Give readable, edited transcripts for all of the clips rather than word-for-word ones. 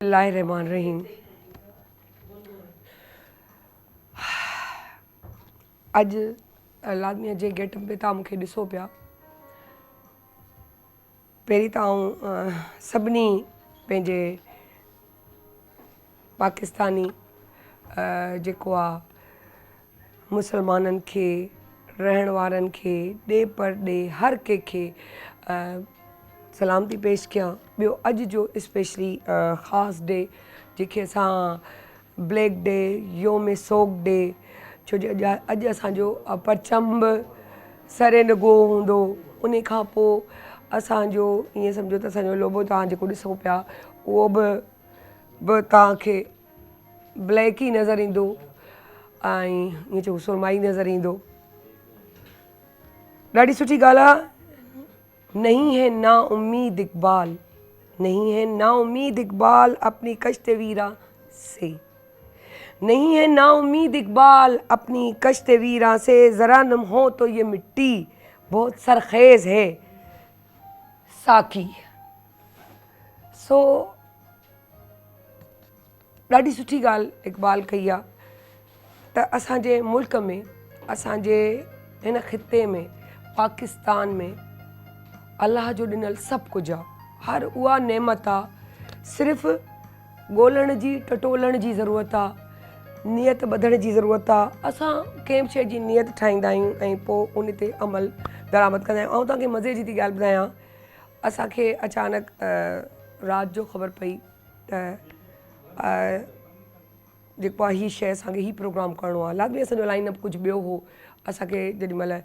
बिस्मिल्लाहिर्रहमानिर्रहीम। अॼु लाज़मी जे गेट पे तव्हां मूंखे ॾिसो पिया। पहिरीं त सभिनी पंहिंजे पाकिस्तानी जेको आहे मुसलमाननि खे रहण वारनि खे ॾे पर ॾे हर कंहिंखे सलामती पेश कयां। ॿियो अॼु जो स्पेशली ख़ासि डे जंहिंखे असां ब्लैक डे योम सोग डे, छो जो अॼु असांजो परचम बि सरे नगो हूंदो। उन खां पोइ असांजो ईअं सम्झो त असांजो लोगो तव्हां जेको ॾिसो पिया उहो बि तव्हांखे ब्लैक ई नज़र ईंदो ऐं ईअं चओ सुरमाई नज़र ईंदो। ॾाढी सुठी ॻाल्हि आहे। नहीं है ना उम्मीद इकबाल, नहीं है ना उम्मीद इकबाल अपनी कश्त वीरा से, नहीं है ना उम्मीद इकबाल अपनी कश्त वीरा से, ज़रा नम हो तो ये मिट्टी बहुत सरखेज़ है साकी। सो ॾाढी सुठी ॻाल्हि इकबाल कई आहे त असांजे मुल्क में, असांजे हिन ख़िते में, पाकिस्तान में अल्लाह जो ॾिनल सभु कुझु आहे। हर उहा नेमत आहे, सिर्फ़ु ॻोल्हण जी टटोलण जी ज़रूरत आहे, नियत ॿधण जी ज़रूरत आहे। असां कंहिं बि शइ जी नियत ठाहींदा आहियूं ऐं पोइ उन ते अमल दरामद कंदा आहियूं। ऐं तव्हांखे मज़े जी थी ॻाल्हि ॿुधायां, असांखे अचानक राति जो ख़बर पई त जेको आहे हीअ शइ असांखे हीअ प्रोग्राम करिणो आहे। लाज़मी असांजो लाइनअप कुझु ॿियो हो। असांखे जेॾीमहिल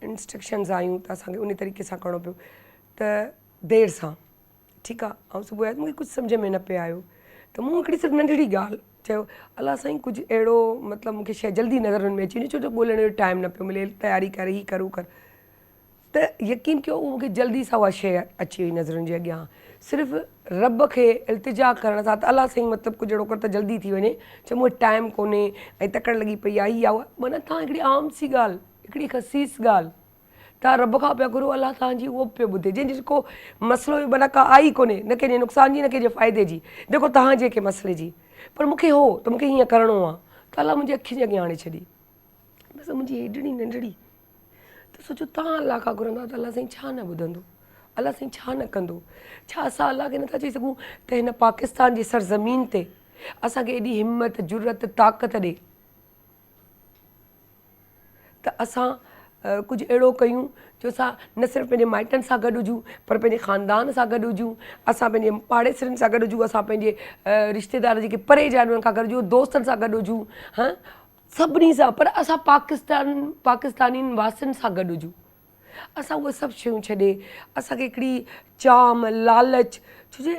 इंस्ट्रक्शन्स आयूं त असांखे उन तरीक़े सां करिणो पियो त देरि सां, ठीकु आहे। ऐं सुबुह जो मूंखे कुझु सम्झ में न पियो आयो त मूं हिकिड़ी सिर्फ़ु नंढड़ी ॻाल्हि चयो, अलाह साईं कुझु अहिड़ो मतिलबु मूंखे शइ जल्दी नज़रनि में अची वञे, छो जो ॻोल्हण जो टाइम न पियो मिले, तयारी कर हीअ कर हू कर। त यकीन कयो उहो मूंखे जल्दी सां उहा शइ अची वई नज़रनि जे अॻियां। सिर्फ़ु रब खे इल्तिजा करण सां त अलाह साईं मतिलबु कुझु अहिड़ो कर त जल्दी थी वञे, छो मूं वटि टाइम कोन्हे ऐं तकड़ि लॻी पई आहे हीअ उहा। माना तव्हां हिकिड़ी आम सी ॻाल्हि, हिकिड़ी ख़सीस ॻाल्हि तव्हां रब खां पिया घुरो, अलाह तव्हांजी उहो पियो ॿुधे जंहिंजी जेको मसइलो माना का आई कोन्हे, न कंहिंजे नुक़सान जी न कंहिंजे फ़ाइदे जी, जेको तव्हांजे के मसइले जी, पर मूंखे हो त मूंखे हीअं करिणो आहे त अलाह मुंहिंजी अखियुनि जे अॻियां आणे छॾी। बसि मुंहिंजी हेॾड़ी नंढड़ी त सोचो तव्हां अलाह खां घुरंदा त अलाह साईं छा न ॿुधंदो, अलाह साईं छा न कंदो। छा असां अलाह खे नथा चई सघूं त हिन पाकिस्तान जी सरज़मीन ते असांखे एॾी हिमत जुरत ताक़त ॾे त असां कुझु अहिड़ो कयूं जो असां न सिर्फ़ु पंहिंजे माइटनि सां गॾु हुजूं पर पंहिंजे ख़ानदान सां गॾु हुजूं, असां पंहिंजे पाड़ेसरनि सां गॾु हुजूं, असां पंहिंजे रिश्तेदार जेके परे जा आहिनि उन्हनि खां गॾु हुजूं, दोस्तनि सां गॾु हुजूं, हा सभिनी सां, पर असां पाकिस्तानियुनि वासियुनि सां गॾु हुजूं। असां उहे सभु शयूं छॾे असांखे हिकिड़ी चाम लालच, छो जे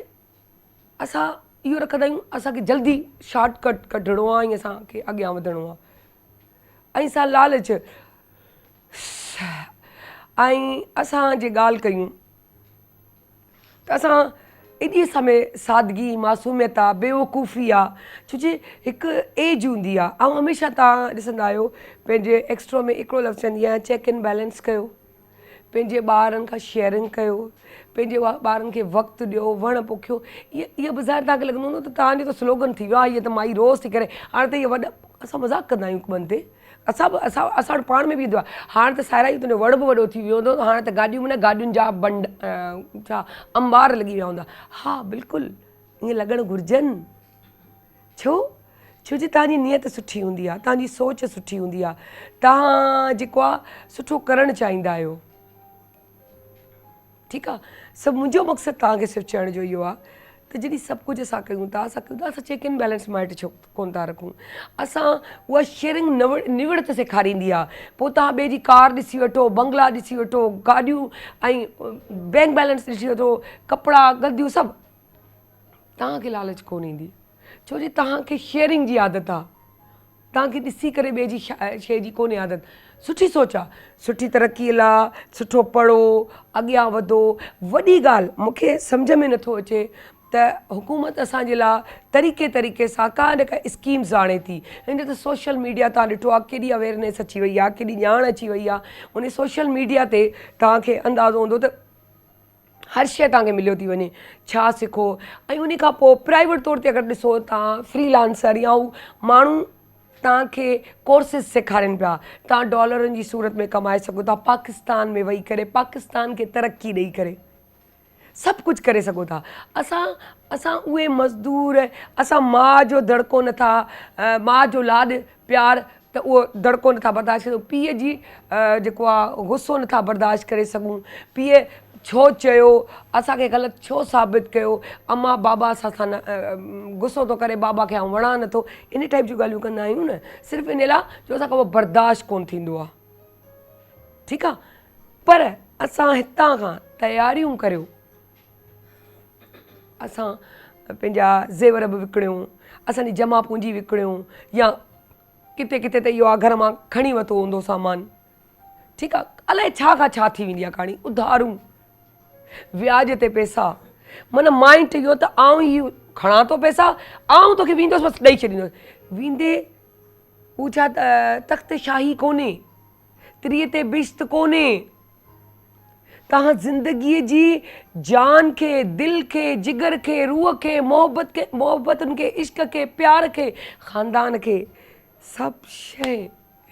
असां इहो रखंदा आहियूं असांखे जल्दी शॉर्टकट कढिणो आहे ऐं असांखे अॻियां वधिणो आहे ऐं सां लालच। ऐं असां जे ॻाल्हि कयूं त असां एॾी समय सादगी मासूमियत आहे, बेवकूफ़ी आहे, छो जे हिकु एज हूंदी आहे। ऐं हमेशह तव्हां ॾिसंदा आहियो पंहिंजे एक्स्ट्रो में हिकिड़ो लफ़्ज़ चवंदी आहियां, चेक एंड बैलेंस कयो, पंहिंजे ॿारनि खां शेयरिंग कयो, पंहिंजे ॿारनि खे वक़्तु ॾियो, वण पोखियो। इहा बाज़ारि तव्हांखे लॻंदो न त तव्हांजो त स्लोगन थी वियो आहे, हीअ त माई रोज़ थी करे। हाणे त इहे वॾा असां मज़ाक कंदा आहियूं हिकु ॿिनि ते, असां वटि पाण में बि ईंदो आहे। हाणे त साहिराई तुंहिंजो वण बि वॾो थी वियो हूंदो, हाणे त गाॾियूं में न गाॾियुनि जा बंड छा अंबार लॻी विया हूंदा। हा बिल्कुलु ईअं लॻणु घुरिजनि, छो जे तव्हांजी नियत सुठी हूंदी आहे, तव्हांजी सोच सुठी हूंदी आहे, तव्हां जेको आहे सुठो करणु चाहींदा आहियो, ठीकु आहे। सभु मुंहिंजो मक़सदु तव्हांखे सिर्फ़ु चवण जो इहो आहे त जॾहिं सभु कुझु असां कयूं था, असां चेक एंड बैलेंस माइट छो कोन था रखूं। असां उहा शेयरिंग निवड़त सेखारींदी आहे। पोइ तव्हां ॿिए जी कार ॾिसी वठो, बंगला ॾिसी वठो, गाॾियूं ऐं बैंक बैलेंस ॾिसी वठो, कपिड़ा गद्दियूं सभु, तव्हांखे लालच कोन ईंदी, छो जे तव्हांखे शेयरिंग जी आदत आहे, तव्हांखे ॾिसी करे ॿिए जी शइ जी कोन्हे आदत। सुठी सोच आहे, सुठी तरक़ीअ लाइ सुठो पढ़ो, अॻियां वधो। वॾी ॻाल्हि मूंखे सम्झ में नथो अचे त हुकूमत असांजे लाइ तरीक़े सां का न का स्कीम्स आणे थी। हिन त सोशल मीडिया तव्हां ॾिठो आहे केॾी अवेयरनेस अची वई आहे, केॾी ॼाण अची वई आहे। उन सोशल मीडिया ते तव्हांखे अंदाज़ो हूंदो त हर शइ तव्हांखे मिलियो थी वञे, छा सिखो। ऐं उन खां पोइ प्राइवेट तौर ते अगरि ॾिसो तव्हां फ्रीलांसर या हू माण्हू तव्हांखे कोर्सिस सेखारनि पिया, तव्हां डॉलरनि जी सूरत में कमाए सघो था, पाकिस्तान में वेही करे, पाकिस्तान खे तरक़ी ॾेई करे सभु कुझु करे सघो था। असां उहे मज़दूर, असां माउ जो दड़को नथा, माउ जो लाॾु प्यारु त उहो दड़को नथा बर्दाश्त कयूं, पीउ जी जेको आहे गुस्सो नथा बर्दाश्त करे सघूं, पीउ छो चयो, असांखे ग़लति छो साबित कयो, अम्मा बाबा असां सां न गुस्सो थो करे, बाबा खे वणा नथो, इन टाइप जूं ॻाल्हियूं कंदा आहियूं न, सिर्फ़ु इन लाइ जो असांखां उहो बर्दाश्त कोन्ह थींदो आहे। ठीकु आहे, पर असां हितां खां तयारियूं करियो, असां पंहिंजा ज़ेवर बि विकिणियूं, असांजी जमा पूंजी विकिणियूं, या किथे किथे त इहो आहे घर मां खणी वरितो हूंदो सामान। ठीकु आहे, अलाए छा खां छा थी वेंदी आहे कहाणी, उधारूं, व्याज ते पैसा, माना माइंड इहो त आउं ई खणा थो पैसा, आउं तोखे वेंदुसि बसि ॾेई छॾींदुसि, वेंदे हू छा तख़्त शाही कोन्हे, त्रीअ ते बिश्त कोन्हे। तव्हां ज़िंदगीअ जी जान खे, दिलि खे, जिगर खे, रूह खे, मोहबतुनि खे, इश्क खे, प्यार खे, ख़ानदान खे, सभु शइ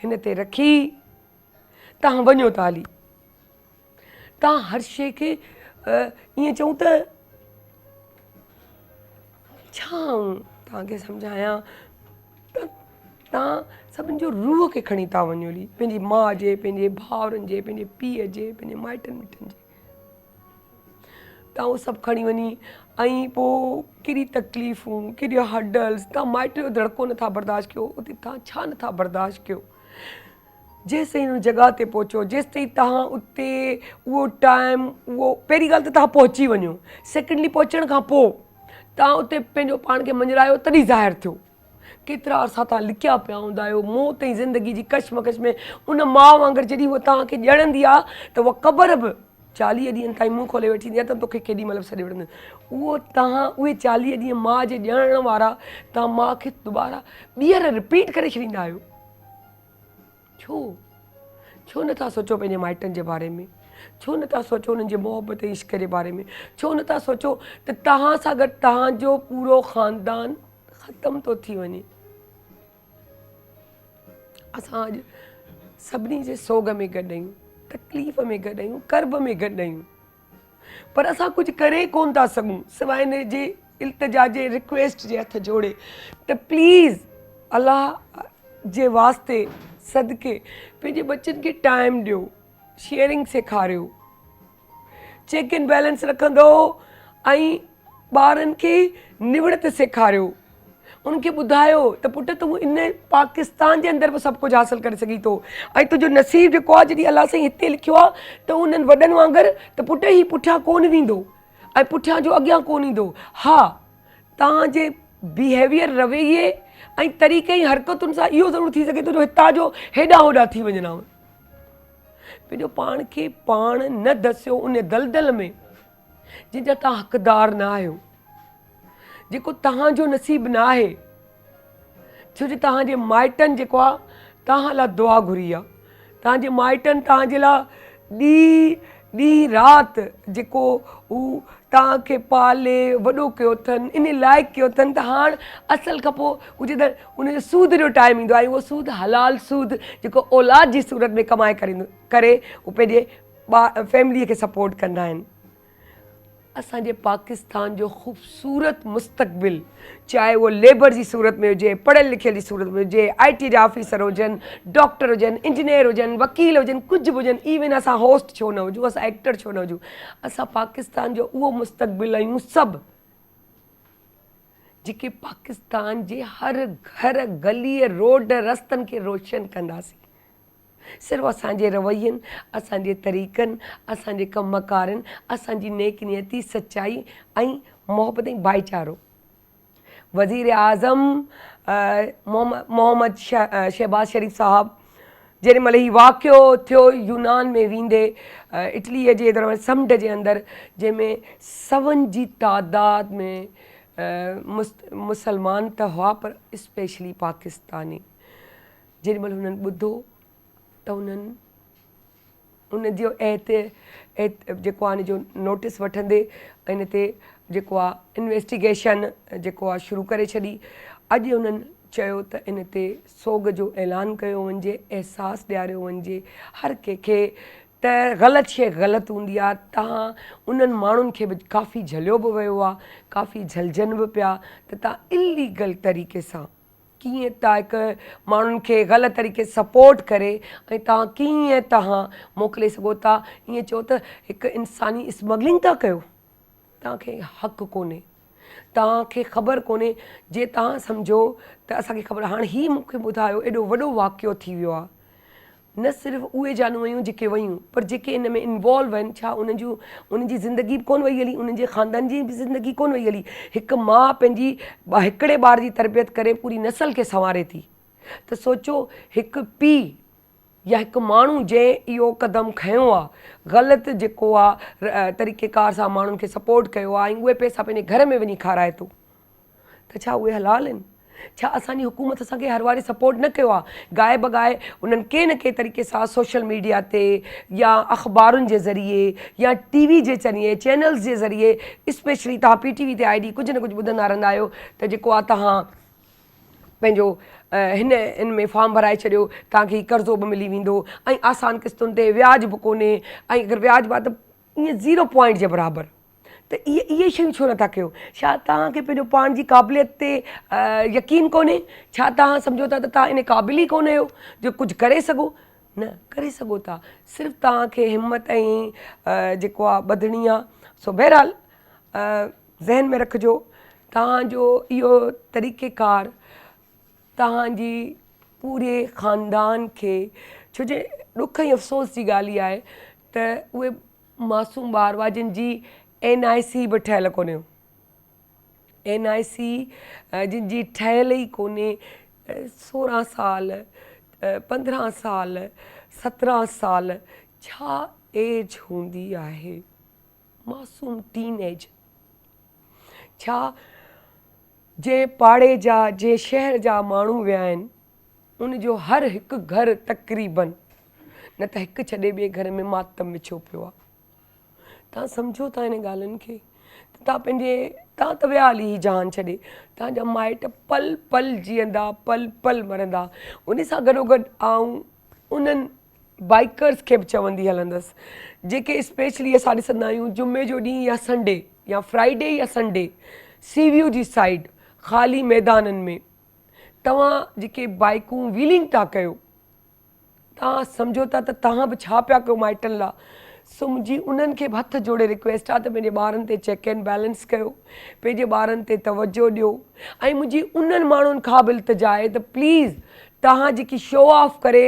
हिन ते रखी तव्हां वञो था हली। तव्हां हर शइ खे ईअं चऊं त छा तव्हांखे सम्झायां त तव्हां सभिनि जो रूह खे खणी था वञो हली, पंहिंजी माउ जे, पंहिंजे भाउरनि जे, पंहिंजे पीउ जे, पंहिंजे माइटनि मिटनि जे, तव्हां उहो सभु खणी वञी ऐं पोइ केॾी तकलीफ़ूं, केॾियूं हडल्स, तव्हां माइट जो दड़को नथा बर्दाश्त कयो, उते तव्हां छा नथा बर्दाश्त कयो, जेसि ताईं हुन जॻह ते पहुचो, जेसि ताईं तव्हां उते उहो टाइम, उहो पहिरीं ॻाल्हि त तव्हां पहुची वञो, सेकेंडली पहुचण खां पोइ तव्हां उते पंहिंजो पाण खे मंझरायो तॾहिं ज़ाहिर थियो। केतिरा अर्सा तव्हां लिकिया पिया हूंदा आहियो मौत ऐं ज़िंदगी जी कशमकश में, उन माउ वांगुरु जॾहिं उहा तव्हांखे ॼणंदी आहे त उहा क़बर बि 40 ॾींहंनि ताईं मुंहुं खोले वेठी हूंदी आहे त तोखे केॾी महिल बि सॾु वठंदे, उहो तव्हां उहे 40 ॾींहं माउ जे ॼणण वारा तव्हां माउ खे दुबारा ॿीहर रिपीट करे छॾींदा आहियो। छो नथा सोचो पंहिंजे माइटनि जे बारे में, छो नथा सोचो उन्हनि जे मोहबत ऐं इश्क जे बारे में, छो नथा सोचो त तव्हां सां गॾु तव्हांजो पूरो ख़ानदान ख़तमु थो थी वञे। असां अॼु सभिनी जे सोग में गॾु आहियूं, तकलीफ़ में गॾु आहियूं, कर्ब में गॾु आहियूं, पर असां कुझु करे कोन था सघूं सवाइ हिन जे इल्तिजा जे, रिक्वेस्ट जे हथ जोड़े त प्लीज़ अलाह जे वास्ते सदके पंहिंजे बच्चनि खे टाइम ॾियो, शेयरिंग सेखारियो, चेक एंड बैलेंस रखंदो ऐं ॿारनि खे निवड़त सेखारियो, उनखे ॿुधायो त पुट तूं इन पाकिस्तान जे अंदरि बि सभु कुझु हासिलु करे सघीं थो, ऐं तुंहिंजो नसीबु जेको आहे जॾहिं अलाह साईं हिते लिखियो आहे त उन्हनि वॾनि वांगुरु त पुट ई पुठियां कोन वेंदो ऐं पुठियां जो अॻियां कोन ईंदो। हा, तव्हांजे बिहेवियर, रवैये ऐं तरीक़े ई हरकतुनि सां इहो ज़रूरु थी सघे थो जो हितां जो हेॾां होॾां थी वञनि। पंहिंजो पाण खे पाण न दसियो उन दलदल में जंहिंजा तव्हां हक़दार न आहियो, जेको तव्हांजो नसीबु न आहे, छो जो तव्हांजे माइटनि जेको आहे तव्हां लाइ दुआ घुरी आहे, तव्हांजे माइटनि तव्हांजे लाइ ॾींहुं राति जेको हू तव्हांखे पाले वॾो कयो अथनि, इन लाइक़ु कयो अथनि, त हाणे असल खां पोइ हू जॾहिं उनजो सूद जो टाइम ईंदो आहे, उहो सूद हलाल सूद जेको औलाद जी सूरत में कमाए करे हू पंहिंजे फैमिलीअ खे सपोर्ट कंदा आहिनि। असांजे पाकिस्तान जो ख़ूबसूरत मुस्तक़बिल, चाहे उहो लेबर जी सूरत में हुजे, पढ़ियल लिखियल जी सूरत में हुजे, IT जा ऑफिसर हुजनि, डॉक्टर हुजनि, इंजीनियर हुजनि, वकील हुजनि, कुझु बि हुजनि, इवन असां होस्ट छो न हुजूं, असां एक्टर छो न हुजूं, असां पाकिस्तान जो उहो मुस्तक़बिल आहियूं सभु जेके पाकिस्तान जे हर घर, गलीअ, रोड, रस्तनि खे रोशन कंदासीं। सिर्फ़ु असांजे रवैयनि, असांजे तरीक़नि, असांजे कमकारनि, असांजी नेक नियती, सचाई ऐं मोहबत ऐं भाईचारो। वज़ीर आज़म मोहम्मद शहबाज़ शरीफ़ साहब जेॾी महिल ही वाक़ियो थियो यूनान में वेंदे, इटलीअ जे दरमियान समुंड जे अंदरि, जंहिंमें सवनि जी तादाद में मुसलमान त हुआ पर स्पेशली पाकिस्तानी, जेॾी महिल हुननि ॿुधो त उनजो जेको आहे इन जो नोटिस वठंदे इन ते जेको आहे इन्वेस्टिगेशन जेको आहे शुरू करे छॾी। अॼु उन्हनि चयो त इन ते सोग जो ऐलान कयो वञिजे, अहसासु ॾियारियो वञिजे हर कंहिंखे त ग़लति शइ ग़लति हूंदी आहे। तव्हां उन्हनि माण्हुनि खे बि काफ़ी झलियो बि वियो आहे, काफ़ी झलजनि बि पिया त तव्हां इलीगल तरीक़े सां कीअं तव्हां हिकु माण्हुनि खे ग़लति तरीक़े सपोर्ट करे ऐं तव्हां कीअं तव्हां मोकिले सघो था। ईअं चओ त हिकु इंसानी स्मगलिंग था कयो, तव्हांखे हक़ु कोन्हे, तव्हांखे ख़बर कोन्हे। जे तव्हां सम्झो त असांखे ख़बर, हाणे ही मूंखे ॿुधायो एॾो वॾो वाक़ियो थी वियो आहे, न सिर्फ़ु उहे जानूं वयूं जेके वयूं, पर जेके इन में इन्वॉल्व आहिनि, छा उन्हनि जी ज़िंदगी बि कोन वई हली, उन्हनि जे ख़ानदान जी बि ज़िंदगी कोन वई हली। हिकु माउ पंहिंजी हिकिड़े ॿार जी तरबियत करे पूरी नसल खे संवारे थी, त सोचो हिकु पीउ या हिकु माण्हू जंहिं इहो क़दम खयों आहे, ग़लति जेको आहे तरीक़ेकार सां माण्हुनि खे सपोर्ट कयो आहे ऐं उहे पैसा पंहिंजे घर में वञी खाराए थो, त छा उहे हलाल आहिनि? छा असांजी हुकूमत असांखे हर वारी सपोर्ट न कयो आहे? गाए बगाए उन्हनि के न के तरीक़े सां सोशल मीडिया ते या अख़बारुनि जे ज़रिए या टीवी जे ज़रिए चैनल्स जे ज़रिए, स्पेशली तव्हां PTV ते ID कुझु न कुझु ॿुधंदा रहंदा आहियो त जेको आहे तव्हां पंहिंजो इन में फॉर्म भराए छॾियो, तव्हांखे ही कर्ज़ो बि मिली वेंदो ऐं आसान किस्तुनि ते व्याज बि कोन्हे, ऐं अगरि व्याज बि आहे त ईअं 0 पॉइंट जे बराबरि। त इहे शयूं छो नथा कयो? छा तव्हांखे पंहिंजो पाण जी क़ाबिलियत ते यकीन कोन्हे? छा तव्हां सम्झो था त तव्हां इन क़ाबिल ई कोन आहियो जो कुझु करे सघो? न करे सघो था, सिर्फ़ु तव्हांखे हिमत ऐं जेको आहे ॿधणी आहे। सो बहरहाल ज़हन में रखिजो, तव्हांजो इहो तरीक़ेकार तव्हांजी पूरे ख़ानदान खे, छो जे ॾुख ऐं अफ़सोस जी ॻाल्हि इहा आहे त उहे मासूम ॿार हुआ जिन जी NIC बि ठहियल कोन्हे, NIC जिन जी ठहियल ई कोन्हे। 16 साल 15 साल 17 साल छा एज हूंदी आहे? मासूम टीन एज। छा जे पाड़े जा जे शहर जा माण्हू विया आहिनि उनजो हर हिकु घर तक़रीबन न त हिकु छॾे ॿिए घर में मातम विछो पियो आहे। तव्हां सम्झो था इन ॻाल्हियुनि खे? तव्हां त विया हली जान छॾे, तव्हांजा माइट पल पल जीअंदा, पल पल मरंदा। उन सां गॾोगॾु आऊं उन्हनि बाइकर्स खे बि चवंदी हलंदसि जेके स्पेशली असां ॾिसंदा आहियूं जुमे जो ॾींहुं या संडे या फ्राइडे या संडे सी व्यू जी साइड ख़ाली मैदाननि में तव्हां जेके बाइकूं व्हीलिंग था कयो, तव्हां सम्झो था त तव्हां बि छा पिया कयो माइटनि लाइ। सो मुंहिंजी उन्हनि खे बि हथ जोड़े रिक्वेस्ट आहे त पंहिंजे ॿारनि ते चेक एंड बैलेंस कयो, पंहिंजे ॿारनि ते तवजो ॾियो। ऐं मुंहिंजी उन्हनि माण्हुनि खां बि इल्तिजा आहे त प्लीज़ तव्हां जेकी शो ऑफ करे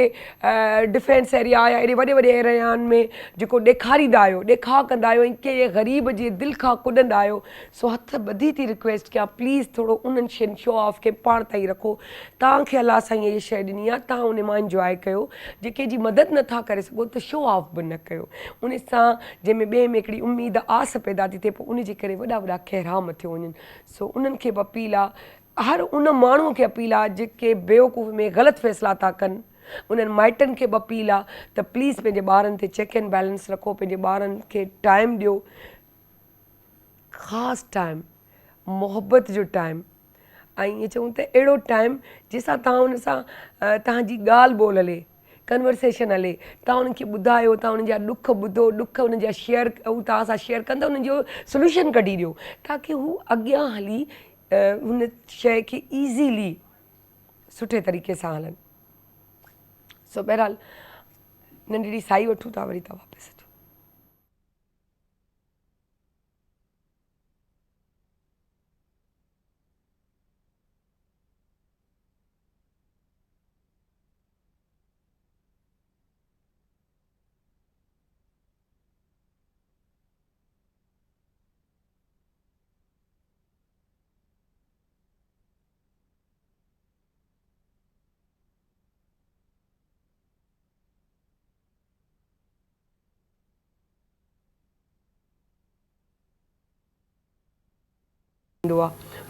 डिफेंस एरिया या एॾे वॾे वॾे एरियानि में जेको ॾेखारींदा आहियो, ॾेखार कंदा आहियो ऐं कंहिं ग़रीब जे दिलि खां कुॾंदा आहियो, सो हथ ॿधी थी रिक्वेस्ट कयां प्लीज़ थोरो उन्हनि शयुनि शो ऑफ खे पाण ताईं रखो। तव्हांखे अलाह साईं इहा शइ ॾिनी आहे, तव्हां उन मां इंजॉय कयो। जेके जी मदद नथा करे सघो त शो ऑफ बि न कयो। उन सां जंहिंमें ॿिए में हिकिड़ी उमेद आस पैदा थी थिए, पोइ उनजे करे वॾा वॾा ख़ैराम थियो वञनि। सो उन्हनि खे बि अपील आहे, हर उन माण्हूअ खे अपील आहे जेके बेवकूफ़ में ग़लति फ़ैसिला था कनि, उन्हनि माइटनि खे बि अपील आहे त प्लीज़ पंहिंजे ॿारनि ते चेक एंड बैलेंस रखो, पंहिंजे ॿारनि खे टाइम ॾियो, ख़ासि टाइम, मोहबत जो टाइम। ऐं ईअं चऊं त अहिड़ो टाइम जंहिंसां तव्हां उन सां तव्हांजी ॻाल्हि ॿोल हले, कन्वर्सेशन हले, तव्हां उन्हनि खे ॿुधायो, तव्हां उन्हनि जा ॾुख ॿुधो, ॾुख उन्हनि जा शेयर हू तव्हां सां शेयर कंदा, उन्हनि जो सोल्यूशन कढी ॾियो ताकी हू अॻियां हली हुन शइ खे ईज़ीली सुठे तरीक़े सां हलनि। सो बहरहाल नंढड़ी साई वठूं था, वरी था वापसि अचूं।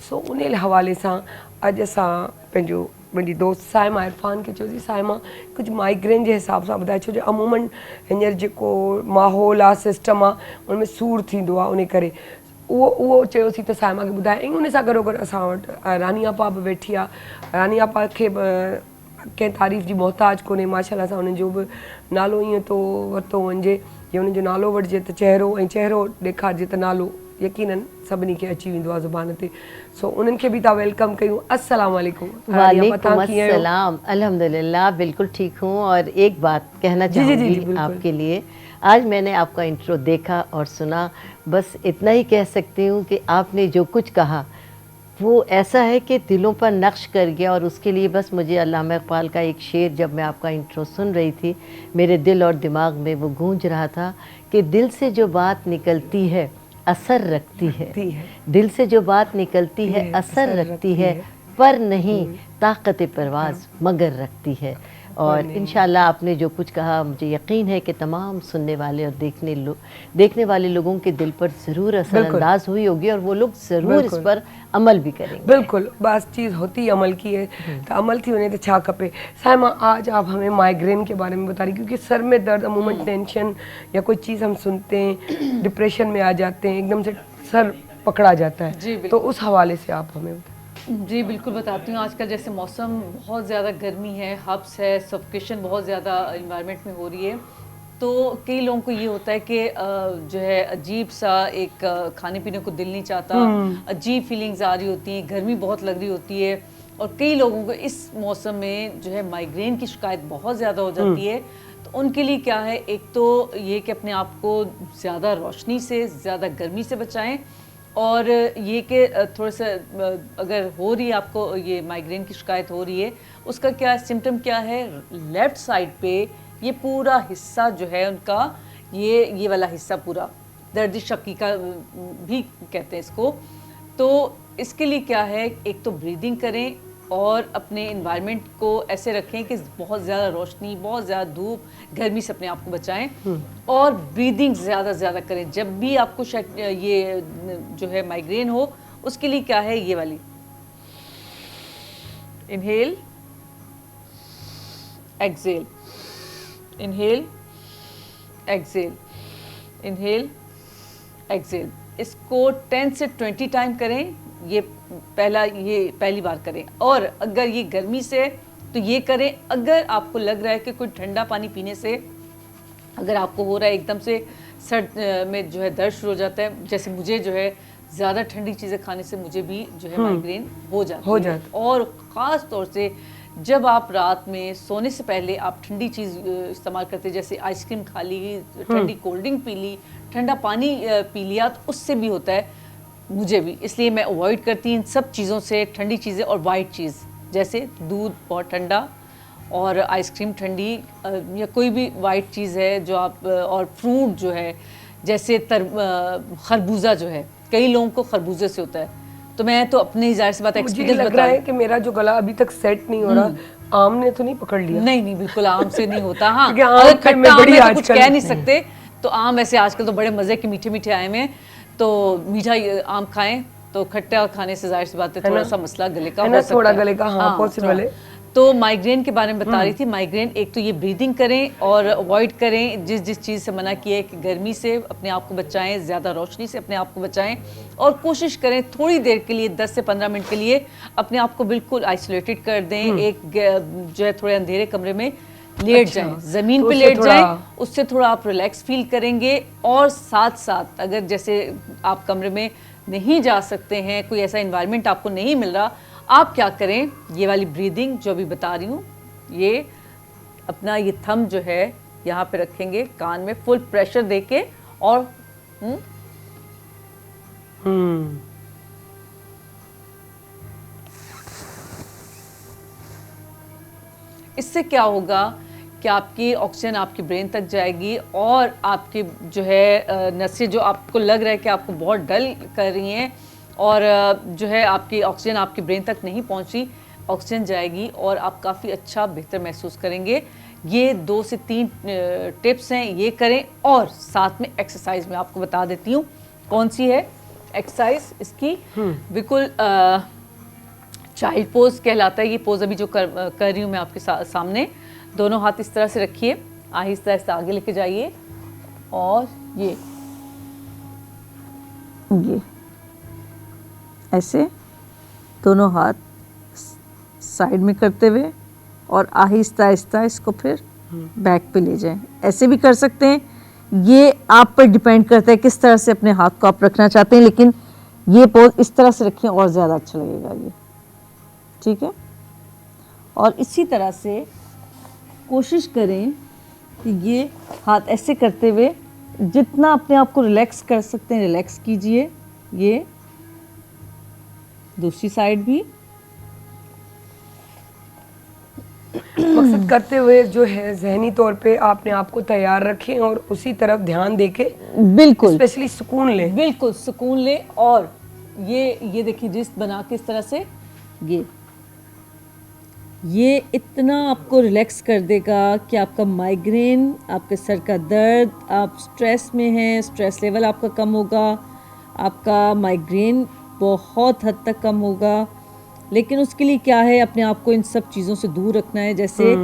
सो उन हवाले सां अॼु असां पंहिंजो मुंहिंजी दोस्त साइमा इरफान खे चयोसीं साइमा कुझु माइग्रेन जे हिसाब सां ॿुधाए, छो जो अमूमन हींअर जेको माहौल आहे सिस्टम आहे उन में सूरु थींदो आहे, उन करे उहो चयोसीं त साइमा खे ॿुधाए। ऐं उन सां गॾोगॾु असां वटि रानी आपा बि वेठी आहे। रानी आपा खे कंहिं तारीफ़ जी मोहताज कोन्हे, माशाल्लाह सां उन्हनि जो बि नालो ईअं थो वरितो वञिजे, जीअं उन्हनि जो नालो वठिजे त चहिरो ऐं चहिरो ॾेखारिजे त नालो यकीनन सभिनी खे अची वेंदो आहे ज़ुबान ते। सो उन्हनि खे बि था वेलकम कयूं। अस्सलाम वालेकुम। वालेकुम अस्सलाम। अल्हम्दुलिल्लाह बिल्कुल ठीक हूँ। और एक बात कहना चाहूँगी आपके लिए, आज मैंने आपका इंट्रो देखा और सुना, बस इतना ही कह सकती हूँ कि आपने जो कुछ कहा वो ऐसा है कि दिलों पर नक्श कर गया। और उसके लिए बस मुझे अल्लामा इक़बाल का एक शेर जब मैं आपका इंट्रो सुन रही थी, मेरे दिल और दिमाग में वो गूंज रहा था कि दिल से जो बात निकलती है असर रखती है, दिल से जो बात निकलती है असर रखती है, पर नहीं ताकत परवाज़ मगर रखती है। और इंशाल्लाह आपने जो कुछ कहा मुझे यकीन है कि तमाम सुनने वाले और देखने वाले लोगों के दिल पर ज़रूर असरअंदाज हुई होगी और वो लोग ज़रूर इस पर अमल भी करेंगे। बिल्कुल, बस चीज़ होती अमल की है, तो अमल थी वने तो छा खपे। साइमा आज आप हमें माइग्रेन के बारे में बता रही, क्योंकि सर में दर्द अमूमन टेंशन या कोई चीज़ हम सुनते हैं डिप्रेशन में आ जाते हैं, एकदम से सर पकड़ा जाता है, तो उस हवाले से आप हमें जी बिल्कुल बताती हूँ। आजकल जैसे मौसम बहुत ज़्यादा गर्मी है, हब्स है, सफोकेशन बहुत ज़्यादा इन्वायरमेंट में हो रही है, तो कई लोगों को ये होता है कि जो है अजीब सा एक खाने पीने को दिल नहीं चाहता, अजीब फीलिंग्स आ रही होती हैं, गर्मी बहुत लग रही होती है। और कई लोगों को इस मौसम में जो है माइग्रेन की शिकायत बहुत ज़्यादा हो जाती है। तो उनके लिए क्या है, एक तो ये कि अपने आप को ज़्यादा रोशनी से, ज़्यादा गर्मी से बचाएँ, और ये कि थोड़ा सा अगर हो रही है आपको ये माइग्रेन की शिकायत हो रही है, उसका क्या सिम्टम क्या है, लेफ़्ट साइड पे ये पूरा हिस्सा जो है उनका, ये वाला हिस्सा पूरा दर्द शकीका भी कहते हैं इसको। तो इसके लिए क्या है, एक तो ब्रीदिंग करें और अपने इन्वायरमेंट को ऐसे रखें कि बहुत ज़्यादा रोशनी, बहुत ज़्यादा धूप, गर्मी से अपने आप को बचाएं, और ब्रीदिंग ज़्यादा से ज़्यादा करें। जब भी आपको ये जो है माइग्रेन हो, उसके लिए क्या है, ये वाली inhale exhale, inhale exhale, inhale exhale. इसको 10 से 20 टाइम करें। ये पहली बार करें। और अगर ये गर्मी से तो ये करें। अगर आपको लग रहा है कि कोई ठंडा पानी पीने से अगर आपको हो रहा है एकदम से सर में जो है दर्द शुरू हो जाता है, जैसे मुझे जो है ज़्यादा ठंडी चीज़ें खाने से मुझे भी जो है माइग्रेन हो जाती है। और ख़ास तौर से जब आप रात में सोने से पहले आप ठंडी चीज़ इस्तेमाल करते, जैसे आइसक्रीम खा ली, ठंडी कोल्ड ड्रिंक पी ली, ठंडा पानी पी लिया, तो उससे भी होता है मुझे भी। इसलिए मैं अवॉइड करती इन सब चीज़ों से, ठंडी चीज़ें और वाइट चीज़, जैसे दूध बहुत ठंडा और आइसक्रीम ठंडी, या कोई भी वाइट चीज़ है जो आप, और फ्रूट जो है जैसे खरबूजा जो है, कई लोगों को खरबूजे से होता है, तो मैं तो अपने ज़ाहिर सी बात एक्सपीरियंस लग रहा है कि मेरा जो गला अभी तक सेट नहीं हो रहा, आम ने तो नहीं पकड़ लिया? नहीं बिल्कुल आम से नहीं होता। हाँ, अगर खट्टा आम है तो कुछ कह नहीं सकते, तो आम वैसे आजकल तो बड़े मज़े के मीठे मीठे आए हैं, तो मीठा आम खाएं, तो खट्टा खाने से जाहिर सी बात है थोड़ा सा मसला गले का हो सकता है, थोड़ा गले का, हाँ पॉसिबल है। तो माइग्रेन के बारे में बता रही थी। माइग्रेन एक तो ये ब्रीदिंग करें और अवॉइड करें जिस चीज़ से मना किया है, कि गर्मी से अपने आप को बचाएं, ज़्यादा रोशनी से अपने आप को बचाएं, और कोशिश करें थोड़ी देर के लिए 10 से 15 मिनट के लिए अपने आप को बिल्कुल आइसोलेटेड कर दें। एक जो है थोड़े अंधेरे कमरे में लेट जाएं, ज़मीन पे लेट जाएं, उससे थोड़ा आप रिलैक्स फील करेंगे। और साथ साथ अगर जैसे आप कमरे में नहीं जा सकते हैं, कोई ऐसा इन्वायरमेंट आपको नहीं मिल रहा, आप क्या करें, ये वाली ब्रीदिंग जो अभी बता रही हूँ, ये अपना ये थंब जो है यहाँ पे रखेंगे, कान में फुल प्रेशर देके, और इससे क्या होगा कि आपकी ऑक्सीजन आपकी ब्रेन तक जाएगी, और आपकी जो है नसें जो आपको लग रहा है कि आपको बहुत डल कर रही हैं, और जो है आपकी ऑक्सीजन आपकी ब्रेन तक नहीं पहुंची, ऑक्सीजन जाएगी और आप काफ़ी अच्छा बेहतर महसूस करेंगे। ये 2 से 3 टिप्स हैं, ये करें। और साथ में एक्सरसाइज में आपको बता देती हूँ कौन सी है एक्सरसाइज इसकी। बिल्कुल चाइल्ड पोज कहलाता है ये पोज अभी जो कर रही हूँ मैं आपके सामने। दोनों हाथ इस तरह से रखिए, आहिस्ता आहिस्ता आगे लेके जाइए और ये ऐसे दोनों हाथ साइड में करते हुए और आहिस्ता आहिस्ता इसको फिर बैक पे ले जाएं। ऐसे भी कर सकते हैं, ये आप पर डिपेंड करता है किस तरह से अपने हाथ को आप रखना चाहते हैं, लेकिन ये पोज इस तरह से रखें और ज़्यादा अच्छा लगेगा ये, ठीक है। और इसी तरह से कोशिश करें कि ये हाथ ऐसे करते हुए जितना अपने आप को रिलैक्स कर सकते हैं रिलैक्स कीजिए। ये दूसरी साइड भी मकसद करते हुए जो है ज़हनी तौर पे आपने आप को तैयार रखें और उसी तरफ ध्यान देके बिल्कुल स्पेशली सुकून लें, बिल्कुल सुकून ले। और ये देखिए रिस्ट बना के इस तरह से ये इतना आपको रिलैक्स कर देगा कि आपका माइग्रेन, आपके सर का दर्द, आप स्ट्रेस में हैं, स्ट्रेस लेवल आपका कम होगा, आपका माइग्रेन बहुत हद तक कम होगा। लेकिन उसके लिए क्या है, अपने आप को इन सब चीज़ों से दूर रखना है, जैसे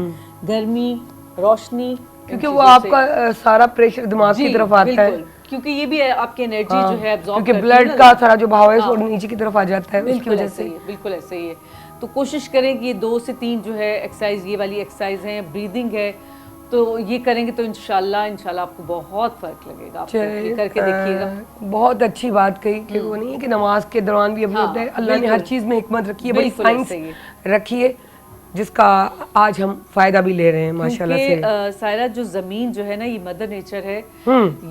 गर्मी, रोशनी, क्योंकि वो आपका सारा प्रेशर दिमाग की तरफ आता है, क्योंकि ये भी आपकी एनर्जी जो है एब्जॉर्ब क्योंकि ब्लड का सारा जो भाव है वो नीचे की तरफ आ जाता है, उसकी वजह से। बिल्कुल ऐसे ही है। तो कोशिश करें कि ये 2 से 3 जो है एक्सरसाइज, ये वाली एक्सरसाइज है, ब्रीदिंग है, तो ये करेंगे तो इंशाल्लाह आपको बहुत फर्क लगेगा। आप ये करके देखिएगा। बहुत अच्छी बात कही कि वो नहीं है कि नमाज के दौरान भी अपने अल्लाह ने हर चीज़ में हिकमत रखी है, बड़ी साइंस रखी है, जिसका आज हम फायदा भी ले रहे हैं माशाल्लाह से। सायरा, जो ज़मीन जो है ना, ये मदर नेचर है,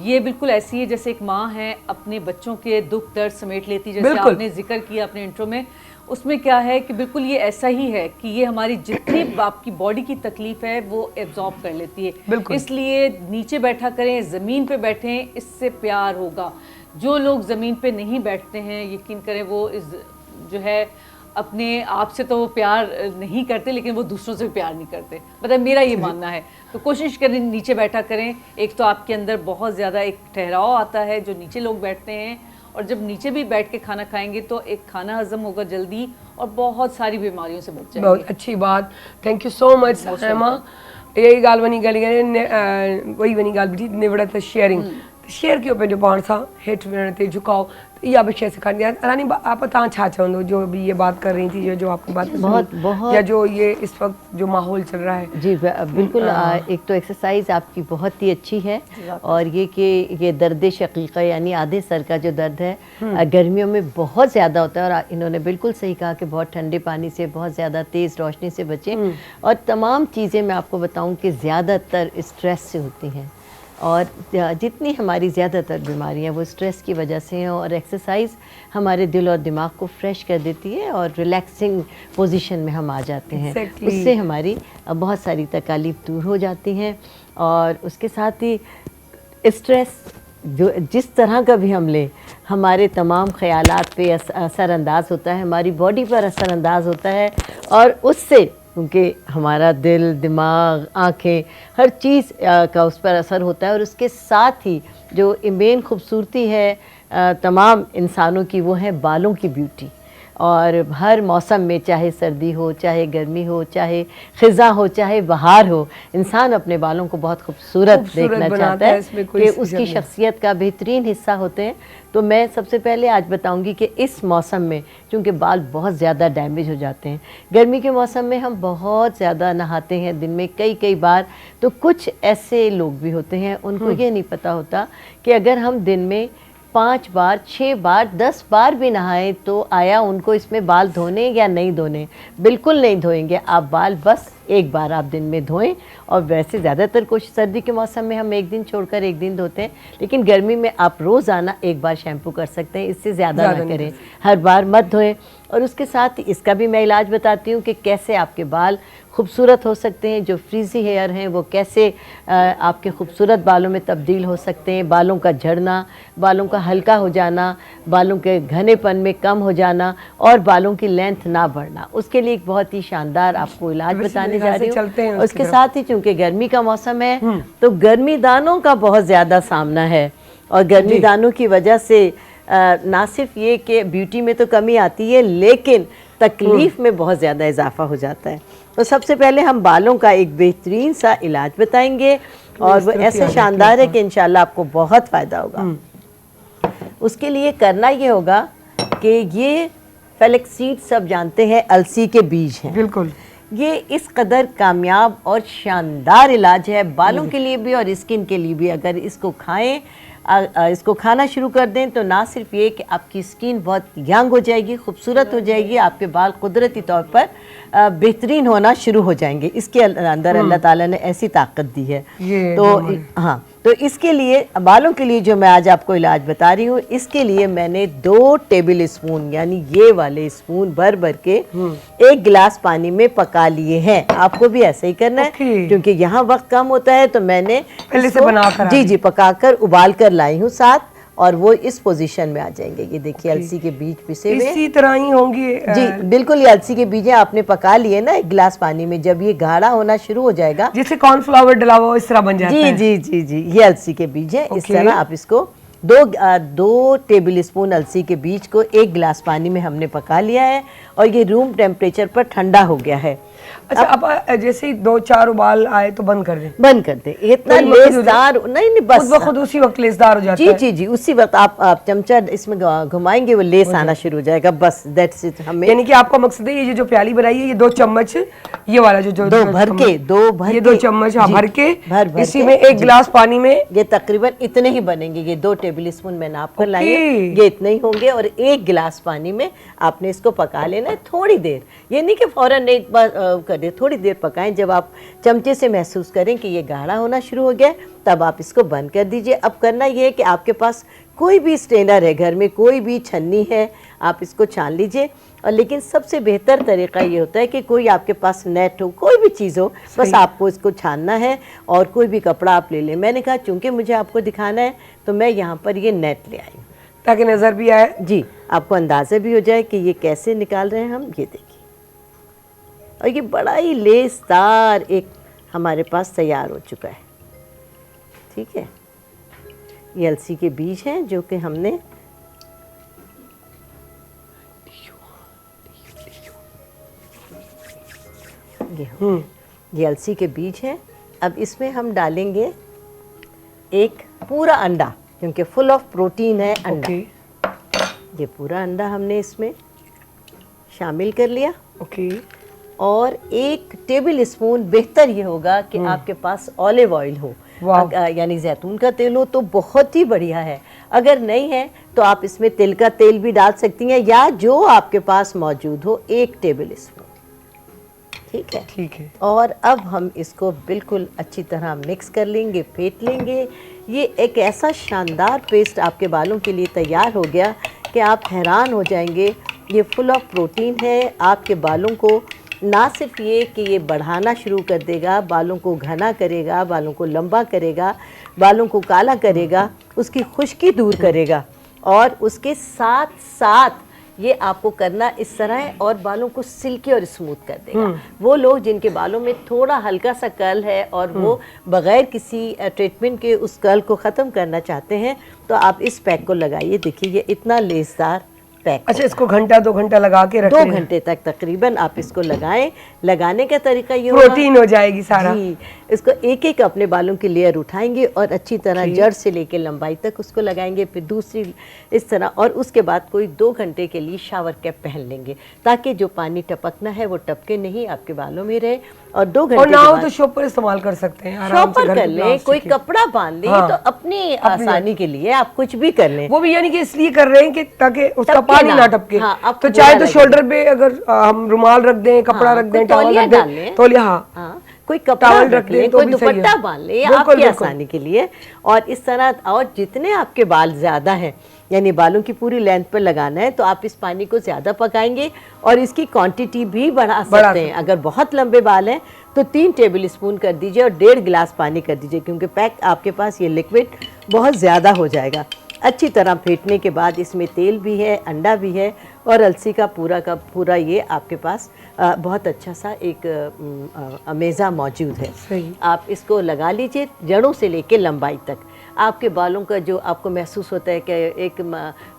ये बिल्कुल ऐसी है जैसे एक माँ है अपने बच्चों के दुख दर्द समेट लेती, जैसे आपने जिक्र किया अपने इंट्रो में। उसमें क्या है कि बिल्कुल ये ऐसा ही है कि ये हमारी जितनी आपकी बॉडी की तकलीफ है वो एब्जॉर्ब कर लेती है। इसलिए नीचे बैठा करें, ज़मीन पे बैठें, इससे प्यार होगा। जो लोग ज़मीन पे नहीं बैठते हैं, यकीन करें वो जो है अपने आप से तो वो प्यार नहीं करते, लेकिन वो दूसरों से भी प्यार नहीं करते, मतलब मेरा ये मानना है। तो कोशिश करें नीचे बैठा करें। एक तो आपके अंदर बहुत ज़्यादा एक ठहराव आता है जो नीचे लोग बैठते हैं, और जब नीचे भी बैठ के खाना खाएंगे तो एक खाना हजम होगा जल्दी और बहुत सारी बीमारियों से बच जाएंगे। बहुत अच्छी बात, thank you so much Saima. यही गाल बनी गली वही बनी गाल बिठी निवड़त शेयरिंग शेयर के ऊपर जो पाण सा हेठ वेण ते झुकाओ, तो इहा भी शइ सिखानी है। रानी आप तव्हां छा चवंदो जो भी ये बात कर रही थी, जो आपकी बात बहुत या जो ये इस वक्त जो माहौल चल रहा है? जी बिल्कुल। एक तो एक्सरसाइज आपकी बहुत ही अच्छी है, और ये कि ये दर्द शकीका यानी आधे सर का जो दर्द है गर्मियों में बहुत ज़्यादा होता है, और इन्होंने बिल्कुल सही कहा कि बहुत ठंडे पानी से, बहुत ज़्यादा तेज़ रोशनी से बचें। और तमाम चीज़ें मैं आपको बताऊं कि ज़्यादातर स्ट्रेस से होती हैं, और जितनी हमारी ज़्यादातर बीमारियां वो स्ट्रेस की वजह से हैं। और एक्सरसाइज हमारे दिल और दिमाग को फ्रेश कर देती है और रिलैक्सिंग पोजीशन में हम आ जाते हैं। उससे हमारी बहुत सारी तकलीफ दूर हो जाती हैं। और उसके साथ ही स्ट्रेस जो जिस तरह का भी हम लें, हमारे तमाम ख़यालात पे असरअंदाज होता है, हमारी बॉडी पर असरअंदाज होता है, और उससे क्योंकि हमारा दिल, दिमाग, आँखें, हर चीज़ का उस पर असर होता है। और उसके साथ ही जो मेन खूबसूरती है तमाम इंसानों की, वो है बालों की ब्यूटी। और हर मौसम में, चाहे सर्दी हो, चाहे गर्मी हो, चाहे ख़िज़ा हो, चाहे बहार हो, इंसान अपने बालों को बहुत खूबसूरत देखना चाहता है कि उसकी शख्सियत का बेहतरीन हिस्सा होते हैं। तो मैं सबसे पहले आज बताऊंगी कि इस मौसम में चूँकि बाल बहुत ज़्यादा डैमेज हो जाते हैं, गर्मी के मौसम में हम बहुत ज़्यादा नहाते हैं दिन में कई बार, तो कुछ ऐसे लोग भी होते हैं उनको ये नहीं पता होता कि अगर हम दिन में 5 बार, 6 बार, 10 बार भी नहाएं तो आया उनको इसमें बाल धोने या नहीं धोने? बिल्कुल नहीं धोएंगे आप बाल, बस एक बार आप दिन में धोएं। और वैसे ज़्यादातर कोशिश, सर्दी के मौसम में हम एक दिन छोड़कर एक दिन धोते हैं, लेकिन गर्मी में आप रोज़ाना एक बार शैम्पू कर सकते हैं, इससे ज़्यादा ना करें, हर बार मत धोएं। और उसके साथ इसका भी मैं इलाज बताती हूँ कि कैसे आपके बाल खूबसूरत हो सकते हैं, जो फ्रीज़ी हेयर हैं वो कैसे आपके खूबसूरत बालों में तब्दील हो सकते हैं। बालों का झड़ना, बालों का हल्का हो जाना, बालों के घनेपन में कम हो जाना, और बालों की लेंथ ना बढ़ना, उसके लिए एक बहुत ही शानदार आपको इलाज बताने जा रही हूँ। उसके साथ ही चूँकि गर्मी का मौसम है तो गर्मी दानों का बहुत ज़्यादा सामना है, और गर्मी दानों की वजह से ना सिर्फ ये कि ब्यूटी में तो कमी आती है, लेकिन تکلیف میں بہت زیادہ اضافہ ہو جاتا ہے. تو سب سے پہلے ہم بالوں کا ایک بہترین سا علاج بتائیں گے اور وہ ایسے شاندار ہے کہ انشاءاللہ آپ کو بہت فائدہ ہوگا. اس کے لیے کرنا یہ ہوگا کہ یہ فلیکس سیڈ سب جانتے ہیں السی کے بیج ہیں. بالکل. یہ اس قدر کامیاب اور شاندار علاج ہے بالوں کے لیے بھی اور اسکن کے لیے بھی. اگر اس کو کھائیں، اس کو کھانا شروع کر دیں تو نہ صرف یہ کہ آپ کی اسکن بہت ینگ ہو جائے گی، خوبصورت ہو جائے گی، آپ کے بال قدرتی طور پر بہترین ہونا شروع ہو جائیں گے. اس کے اندر اللہ تعالیٰ نے ایسی طاقت دی ہے. تو ہاں، تو اس کے لیے بالوں کے لیے جو میں آج آپ کو علاج بتا رہی ہوں، اس کے لیے میں نے 2 ٹیبل اسپون یعنی یہ والے اسپون بھر بھر کے 1 گلاس پانی میں پکا لیے ہیں. آپ کو بھی ایسا ہی کرنا ہے کیونکہ یہاں وقت کم ہوتا ہے. تو میں نے جی پکا کر ابال کر لائی ہوں ساتھ، اور وہ اس پوزیشن میں آ جائیں گے. یہ دیکھیے السی کے بیج پسے ہوئے اسی طرح ہی ہوں گے. جی بالکل، یہ السی کے بیج آپ نے پکا لیے نا 1 گلاس پانی میں. جب یہ گاڑھا ہونا شروع ہو جائے گا، جیسے کارن فلاور ڈلا ہوا اس طرح بن جاتا ہے. جی جی جی یہ السی کے بیج ہیں. اس طرح آپ اس کو 2 ٹیبل اسپون السی کے بیج کو 1 گلاس پانی میں ہم نے پکا لیا ہے اور یہ روم ٹیمپریچر پر ٹھنڈا ہو گیا ہے. اچھا، اب جیسے ہی 2-4 ابال آئے تو بند کر دیں. بند کر دیں. اتنا لیسدار نہیں، بس خود بخود اسی وقت لیسدار ہو جاتا ہے. جی جی اسی وقت آپ چمچہ اس میں گھمائیں گے وہ لیس آنا شروع ہو جائے گا. بس دیٹس اٹ. ہمیں یعنی کہ آپ کا مقصد ہے یہ جو پیالی بنائی ہے یہ 2 چمچ یہ والا جو 2 بھر کے 2 چمچ بھر کے اسی میں 1 گلاس پانی میں یہ تقریباً اتنے ہی بنیں گے. یہ 2 ٹیبل اسپون میں ناپ کر لائیں گے، یہ اتنے ہی ہوں گے. اور 1 گلاس پانی میں آپ نے اس کو پکا لینا ہے تھوڑی دیر. یہ نہیں کہ فوراً ایک بار کر دیں، تھوڑی دیر پکائیں. جب آپ چمچے سے محسوس کریں کہ یہ گاڑھا ہونا شروع ہو گیا تب آپ اس کو بند کر دیجئے. اب کرنا یہ ہے کہ آپ کے پاس کوئی بھی سٹینر ہے گھر میں، کوئی بھی چھنی ہے، آپ اس کو چھان لیجئے. اور لیکن سب سے بہتر طریقہ یہ ہوتا ہے کہ کوئی آپ کے پاس نیٹ ہو، کوئی بھی چیز ہو، بس آپ کو اس کو چھاننا ہے اور کوئی بھی کپڑا آپ لے لیں. میں نے کہا چونکہ مجھے آپ کو دکھانا ہے تو میں یہاں پر یہ نیٹ لے آئی ہوں تاکہ نظر بھی آئے. جی آپ کو اندازہ بھی ہو جائے کہ یہ کیسے نکال رہے ہیں ہم. یہ دیکھیے، اور یہ بڑا ہی لیسدار ایک ہمارے پاس تیار ہو چکا ہے. ٹھیک ہے، یہ السی کے بیج ہیں جو کہ ہم نے یہ السی کے بیج ہیں. اب اس میں ہم ڈالیں گے ایک پورا انڈا، کیونکہ فل آف پروٹین ہے انڈا. یہ پورا انڈا ہم نے اس میں شامل کر لیا. اور 1 ٹیبل اسپون، بہتر یہ ہوگا کہ آپ کے پاس اولیو آئل ہو، یعنی زیتون کا تیل ہو تو بہت ہی بڑھیا ہے. اگر نہیں ہے تو آپ اس میں تل کا تیل بھی ڈال سکتی ہیں یا جو آپ کے پاس موجود ہو 1 ٹیبل اسپون. ٹھیک ہے. اور اب ہم اس کو بالکل اچھی طرح مکس کر لیں گے، پھینٹ لیں گے. یہ ایک ایسا شاندار پیسٹ آپ کے بالوں کے لیے تیار ہو گیا کہ آپ حیران ہو جائیں گے. یہ فل آف پروٹین ہے. آپ کے بالوں کو نہ صرف یہ کہ یہ بڑھانا شروع کر دے گا، بالوں کو گھنا کرے گا، بالوں کو لمبا کرے گا، بالوں کو کالا کرے گا، اس کی خشکی دور کرے گا، اور اس کے ساتھ ساتھ یہ آپ کو کرنا اس طرح ہے اور بالوں کو سلکی اور اسموتھ کر دے گا. وہ لوگ جن کے بالوں میں تھوڑا ہلکا سا کرل ہے اور وہ بغیر کسی ٹریٹمنٹ کے اس کرل کو ختم کرنا چاہتے ہیں تو آپ اس پیک کو لگائیے. دیکھیے یہ اتنا لیسدار پیک. اچھا، اس کو گھنٹہ 2 گھنٹہ لگا کے رکھیں. 2 گھنٹے تک تقریباً آپ اس کو لگائیں. لگانے کا طریقہ یہ ہوگا، پروٹین ہو جائے گی سارا. جی اس کو ایک اپنے بالوں کی لیئر اٹھائیں گے اور اچھی طرح جڑ سے لے کے لمبائی تک اس کو لگائیں گے، پھر دوسری اس طرح، اور اس کے بعد کوئی 2 گھنٹے کے لیے شاور کیپ پہن لیں گے تاکہ جو پانی ٹپکنا ہے وہ ٹپکے نہیں، آپ کے بالوں میں رہے. اور 2 گھنٹے اور نہ ہو تو شوپ پر استعمال کر سکتے ہیں، شوپ پر کر لیں، کوئی کپڑا باندھ لیں. تو اپنی آسانی کے لیے آپ کچھ بھی کر لیں. وہ بھی یعنی کہ اس لیے کر رہے ہیں کہ تاکہ اس کا پانی نہ ٹپکے. تو چاہے تو شولڈر پہ اگر ہم رومال رکھ دیں، کپڑا رکھ دیں، ٹاول رکھ دیں، تولیہ، ہاں کوئی کپڑا رکھ لیں، کوئی دوپٹہ باندھ لیں آپ کی آسانی کے لیے. اور اس طرح، اور جتنے آپ کے بال زیادہ ہیں یعنی بالوں کی پوری لینتھ پر لگانا ہے تو آپ اس پانی کو زیادہ پکائیں گے اور اس کی کوانٹٹی بھی بڑھا سکتے ہیں. اگر بہت لمبے بال ہیں تو 3 ٹیبل اسپون کر دیجئے اور 1.5 گلاس پانی کر دیجئے، کیونکہ پیک آپ کے پاس یہ لیکوڈ بہت زیادہ ہو جائے گا. اچھی طرح پھینٹنے کے بعد اس میں تیل بھی ہے، انڈا بھی ہے اور السی کا پورا یہ آپ کے پاس بہت اچھا سا ایک میزہ موجود ہے. آپ اس کو لگا لیجئے جڑوں سے لے کے لمبائی تک. آپ کے بالوں کا جو آپ کو محسوس ہوتا ہے کہ ایک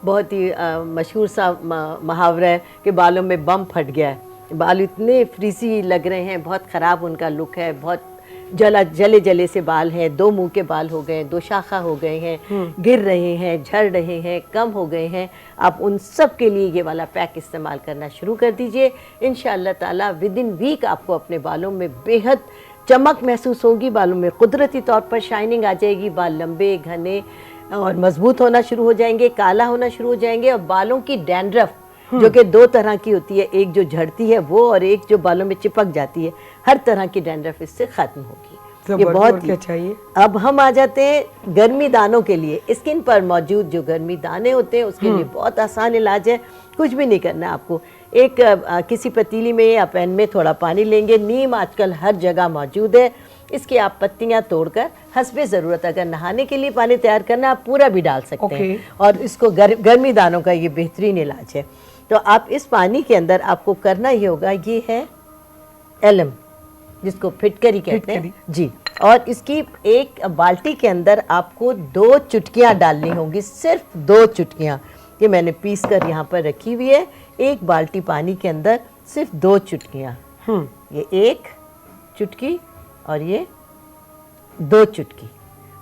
بہت ہی مشہور سا محاورہ ہے کہ بالوں میں بم پھٹ گیا ہے، بال اتنے فریزی لگ رہے ہیں، بہت خراب ان کا لک ہے، بہت جلے سے بال ہیں، 2 منہ کے بال ہو گئے، 2 شاخہ ہو گئے ہیں، گر رہے ہیں، جھڑ رہے ہیں، کم ہو گئے ہیں، آپ ان سب کے لیے یہ والا پیک استعمال کرنا شروع کر دیجئے. انشاءاللہ تعالیٰ ودن ویک آپ کو اپنے بالوں میں بے حد چمک محسوس ہوگی، بالوں میں قدرتی طور پر شائننگ آ جائے گی، بال لمبے گھنے اور مضبوط ہونا شروع ہو جائیں گے، کالا ہونا شروع ہو جائیں گے. اور بالوں کی ڈینڈرف جو کہ 2 طرح کی ہوتی ہے، ایک جو جھڑتی ہے وہ، اور ایک جو بالوں میں چپک جاتی ہے، ہر طرح کی ڈینڈرف اس سے ختم ہوگی. یہ بہت چاہیے. اب ہم آ جاتے ہیں گرمی دانوں کے لیے. اسکن پر موجود جو گرمی دانے ہوتے ہیں اس کے لیے بہت آسان علاج ہے. کچھ بھی نہیں کرنا ہے آپ کو. ایک کسی پتیلی میں یا پین میں تھوڑا پانی لیں گے. نیم آج کل ہر جگہ موجود ہے. اس کی آپ پتیاں توڑ کر حسب ضرورت، اگر نہانے کے لیے پانی تیار کرنا آپ پورا بھی ڈال سکتے ہیں. اور اس کو گرمی دانوں کا یہ بہترین علاج ہے. تو آپ اس پانی کے اندر آپ کو کرنا یہ ہوگا، یہ ہے ایلم جس کو پھٹکری کہتے ہیں جی. اور اس کی ایک بالٹی کے اندر آپ کو 2 چٹکیاں ڈالنی ہوں گی، صرف 2 چٹکیاں. یہ میں نے پیس کر یہاں پر رکھی ہوئی ہے. ایک بالٹی پانی کے اندر صرف 2 چٹکیاں. یہ 1 چٹکی اور یہ 2 چٹکی.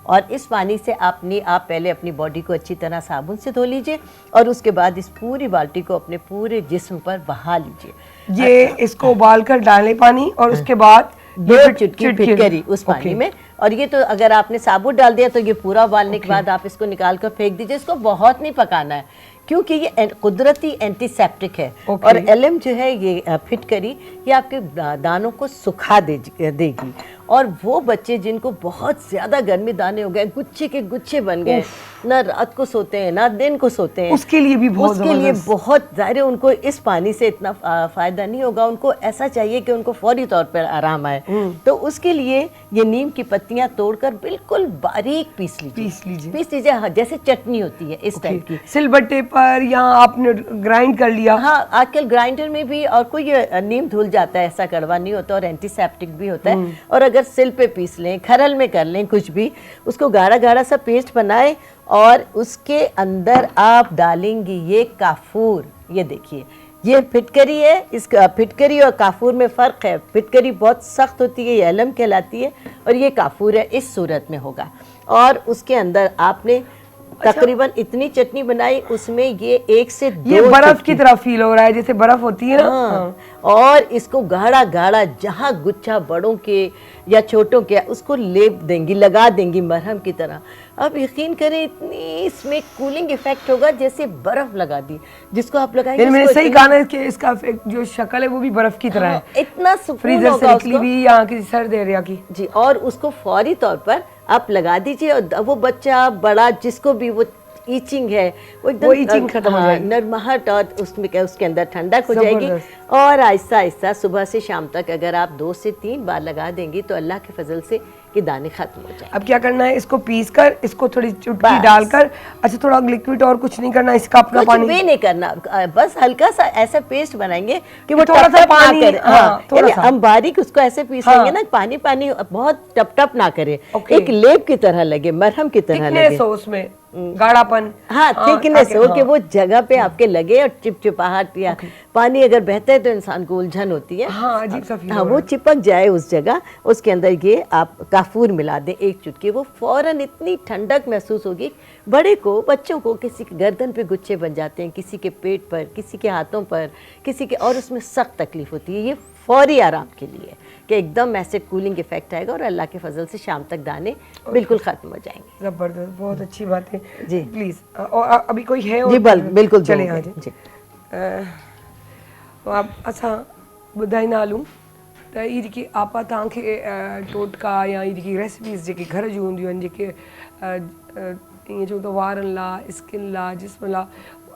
اور اس پانی سے آپ پہلے اپنی باڈی کو اچھی طرح صابن سے دھو لیجئے، اور اس کے بعد اس پوری بالٹی کو اپنے پورے جسم پر بہا لیجئے. یہ اس کو ابال کر ڈالیں پانی، اور اس کے بعد 2 چٹکی پھٹکری اس پانی میں. اور یہ تو اگر آپ نے ثابت ڈال دیا تو یہ پورا ابالنے کے بعد آپ اس کو نکال کر پھینک دیجئے. اس کو بہت نہیں پکانا ہے کیونکہ یہ قدرتی اینٹی سیپٹک ہے. اور ایلم جو ہے یہ پھٹکری، یہ آپ کے دانوں کو سکھا دے گی. اور وہ بچے جن کو بہت زیادہ گرمی دانے ہو گئے، گچھے کے گچھے بن گئے، نہ رات کو سوتے ہیں نہ دن کو سوتے ہیں، اس کے لیے بھی بہت ظاہر ہے ان کو اس پانی سے اتنا فائدہ نہیں ہوگا. ان کو ایسا چاہیے کہ ان کو فوری طور پر آرام آئے. تو اس کے لیے یہ نیم کی پتیاں توڑ کر بالکل باریک پیس لیجیے جیسے چٹنی ہوتی ہے اس ٹائپ کی. سل بٹے پر یا آپ نے گرائنڈ کر لیا. ہاں آج کل گرائنڈر میں بھی، اور کوئی نیم دھل جاتا ہے، ایسا کڑوا نہیں ہوتا اور اینٹی سیپٹک بھی ہوتا ہے. اور اگر سل پہ پیس لیں، کھرل میں کر لیں، کچھ بھی اس کو گاڑھا گاڑھا سا پیسٹ بنائیں، اور اس کے اندر آپ ڈالیں گی یہ کافور. یہ دیکھیے یہ پھٹکری ہے. اس کا پھٹکری اور کافور میں فرق ہے. پھٹکری بہت سخت ہوتی ہے، یہ ایلم کہلاتی ہے، اور یہ کافور ہے. اس صورت میں ہوگا. اور اس کے اندر آپ نے تقریباً اتنی چٹنی بنائی، اس میں یہ 1 سے 2 یہ برف کی طرح فیل ہو رہا ہے، جیسے برف ہوتی ہے نا. اور اس کو گاڑھا گاڑھا جہاں گچھا بڑوں کے یا چھوٹوں کے، اس کو لیپ دیں گی، لگا دیں گی مرہم کی طرح. اب یقین کریں اتنی اس میں کولنگ ایفیکٹ ہوگا جیسے برف لگا دی. جس کو آپ لگائیں گے، میں نے صحیح کہا نا کہ اس کا جو شکل ہے وہ بھی برف کی طرح ہے. اتنا سکون فریزر سے نکلی ہوئی یا کسی سرد ایریا کی. جی. اور اس کو فوری طور پر آپ لگا دیجئے. اور وہ بچہ بڑا جس کو بھی وہ ایچنگ ہے، وہ ایک دم نرمہٹ، اور اس کے اندر ٹھنڈک ہو جائے گی. اور آہستہ آہستہ صبح سے شام تک اگر آپ 2 سے 3 بار لگا دیں گی تو اللہ کے فضل سے یہ دانے ختم ہو جائیں. اب کیا کرنا ہے؟ اس کو پیس کر، اس کو تھوڑی چٹکی ڈال کر، اچھا تھوڑا لکوڈ، اور کچھ نہیں کرنا، اس کا اپنا پانی کچھ بھی نہیں کرنا، بس ہلکا سا ایسا پیسٹ بنائیں گے کہ وہ تھوڑا سا پانی، یعنی ہم باریک اس کو ایسے پیسیں گے نا، پانی پانی بہت ٹپ ٹپ نہ کرے، ایک لیپ کی طرح لگے، مرہم کی طرح لگے. اس میں گاڑھا پن، ہاں تھکنیس ہو کہ وہ جگہ پہ آپ کے لگے. اور چپچپاہٹ یا پانی اگر بہتا ہے تو انسان کو الجھن ہوتی ہے، ہاں وہ چپک جائے اس جگہ. اس کے اندر یہ آپ کافور ملا دیں 1 چٹکی. وہ فوراً اتنی ٹھنڈک محسوس ہوگی. بڑے کو، بچوں کو، کسی کے گردن پہ گچھے بن جاتے ہیں، کسی کے پیٹ پر، کسی کے ہاتھوں پر، کسی کے، اور اس میں سخت تکلیف ہوتی ہے. یہ فوری آرام کے لیے کہ ایک دم ایسے کولنگ ایفیکٹ آئے گا، اور اللہ کے فضل سے شام تک دانے بالکل ختم ہو جائیں گے. زبردست، بہت اچھی بات ہے. جی پلیز. اور ابھی کوئی ہے؟ جی بالکل چلے. ہاں جی. اچھا ॿुधाईंदा हलूं त इहा जेकी आपा तव्हांखे टोटका या इहा जेकी रेसिपीज़ जेके घर जूं हूंदियूं आहिनि, जेके ईअं चऊं त वारनि लाइ, स्किन लाइ, जिस्म लाइ